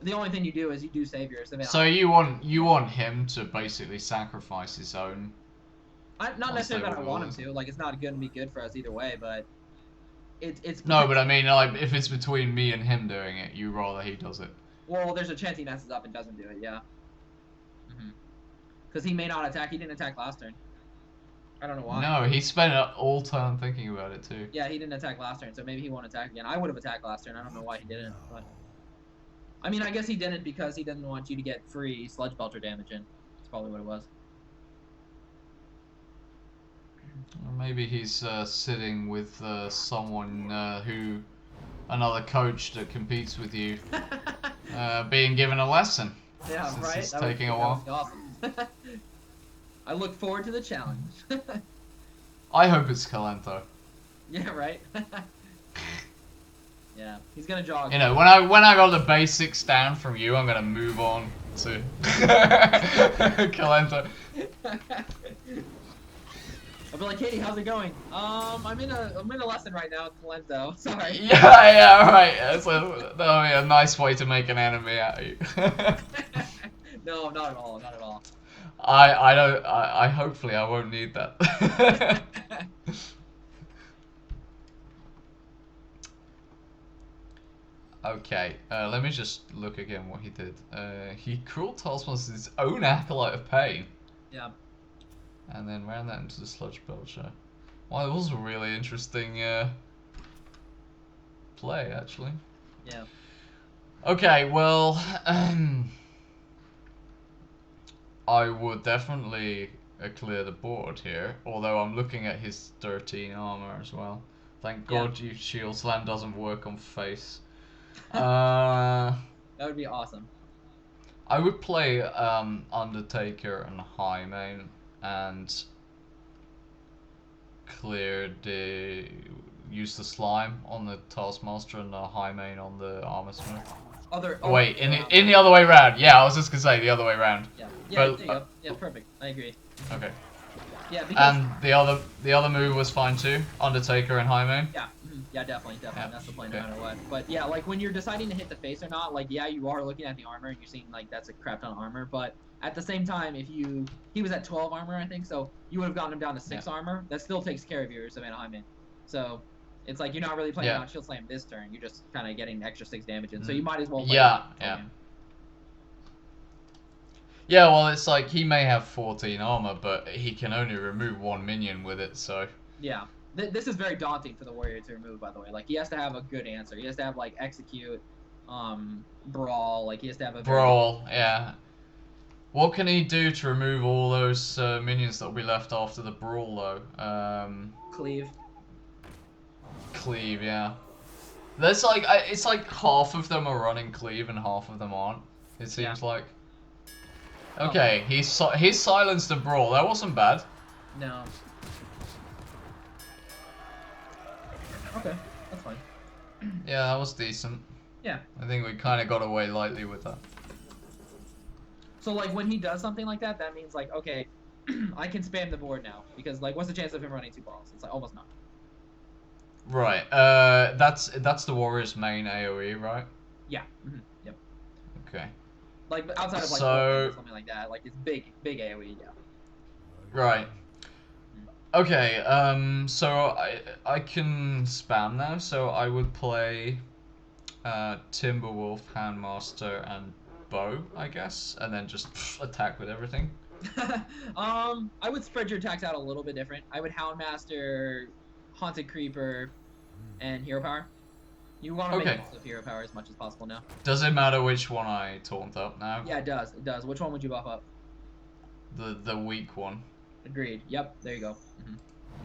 The only thing you do is you do save your Savannah. So you want him to basically sacrifice his own. Not necessarily that I want him to. Like, it's not going to be good for us either way, but it's. No, but I mean, like, if it's between me and him doing it, you rather he does it. Well, there's a chance he messes up and doesn't do it. Yeah. Because he may not attack. He didn't attack last turn. I don't know why. No, he spent all turn thinking about it too. Yeah, he didn't attack last turn, so maybe he won't attack again. I would have attacked last turn. I don't know why he didn't, but I mean, I guess he didn't because he didn't want you to get free Sludge Belcher damage in. That's probably what it was. Or maybe he's sitting with someone another coach that competes with you, being given a lesson. Yeah, since right. It's taking a while. Awesome. I look forward to the challenge. I hope it's Calento. Yeah, right. Yeah, he's gonna jog. You know, when I got the basics down from you, I'm gonna move on to Calento. I'll be like, Katy, how's it going? I'm in a lesson right now with Calento. Sorry. Yeah, right. That'll be a nice way to make an enemy out of you. No, not at all. Not at all. I hopefully I won't need that. Okay, let me just look again what he did. He Cruel Taskmaster his own Acolyte of Pain. Yeah. And then ran that into the Sludge Belcher. Well, it was a really interesting play, actually. Yeah. Okay, well, I would definitely clear the board here, although I'm looking at his 13 armor as well. Thank Yeah. God you shield slam doesn't work on face. Uh, That would be awesome. I would play Undertaker and High Main and clear the use the slime on the Taskmaster and the High Main on the Armor Smith. Oh, Wait, in the other way round. Yeah, I was just gonna say the other way round. Yeah. But, There you go. Yeah, perfect. I agree. Okay. Yeah, because. And the other move was fine too. Undertaker and High Main. Yeah. Yeah, definitely. Yeah, That's the plan, okay. no matter what. But yeah, like when you're deciding to hit the face or not, like yeah, you are looking at the armor and you're seeing like that's a crap ton of armor. But at the same time, he was at 12 armor, I think, so you would have gotten him down to 6 armor. That still takes care of your Savannah Hyman. So it's like you're not really playing out Shield Slam this turn. You're just kind of getting extra 6 damage in. So you might as well play Yeah, well, it's like he may have 14 armor, but he can only remove 1 minion with it, so. Yeah. This is very daunting for the warrior to remove, by the way. Like, he has to have a good answer. He has to have, like, execute, brawl. Like, he has to have a brawl, yeah. What can he do to remove all those minions that will be left after the brawl, though? Cleave. Cleave, yeah. There's like, it's like half of them are running cleave and half of them aren't. It seems like. Okay, he silenced the brawl. That wasn't bad. No. Okay, that's fine. Yeah, that was decent. Yeah. I think we kind of got away lightly with that. So, like, when he does something like that, that means, like, okay, I can spam the board now. Because, like, what's the chance of him running 2 balls? It's, like, almost none. Right. That's the warrior's main AoE, right? Yeah. Yep. Okay. Like, outside of, like, so, something like that. Like, it's big AoE, yeah. Right. Okay, so I can spam now, so I would play Timberwolf, Handmaster, and Bow, I guess, and then just attack with everything. I would spread your attacks out a little bit different. I would Houndmaster, Haunted Creeper, and Hero Power. You want to make use of Hero Power as much as possible now. Does it matter which one I taunt up now? Yeah, it does. It does. Which one would you buff up? The weak one. Agreed. Yep. There you go.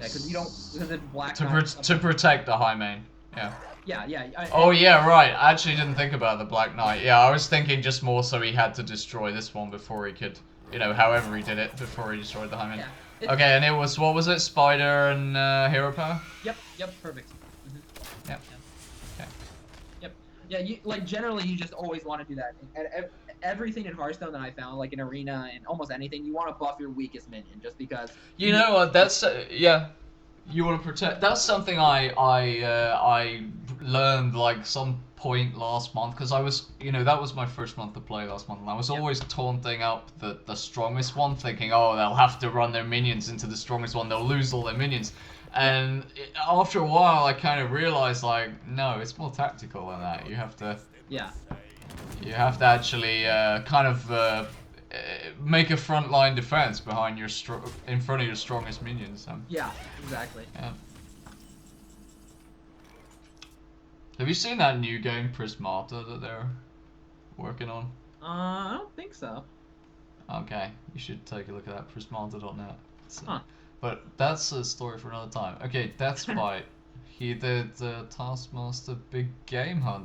Yeah, because you don't. Because it's black. To protect the High Main. Yeah. Yeah. Oh yeah, right. I actually didn't think about the Black Knight. Yeah, I was thinking just more so he had to destroy this one before he could, however he did it before he destroyed the High Main. Yeah. Okay, and it was, what was it? Spider and Hero Power? Yep. Perfect. Yep. Okay. Yep. Yeah. You like generally you just always want to do that. And everything in Hearthstone that I found, like in Arena and almost anything, you want to buff your weakest minion just because. You know what? That's yeah. You want to protect. That's something I learned like some point last month because I was that was my first month to play last month and I was always taunting up the strongest one, thinking they'll have to run their minions into the strongest one, they'll lose all their minions, and after a while I kind of realized like no, it's more tactical than that. You have to you have to actually kind of make a frontline defense behind your in front of your strongest minions. Yeah, exactly. Yeah. Have you seen that new game Prismata that they're working on? I don't think so. Okay, you should take a look at that, prismata.net. Huh. But that's a story for another time. Okay, Death Spite. He did Taskmaster Big Game Hunt.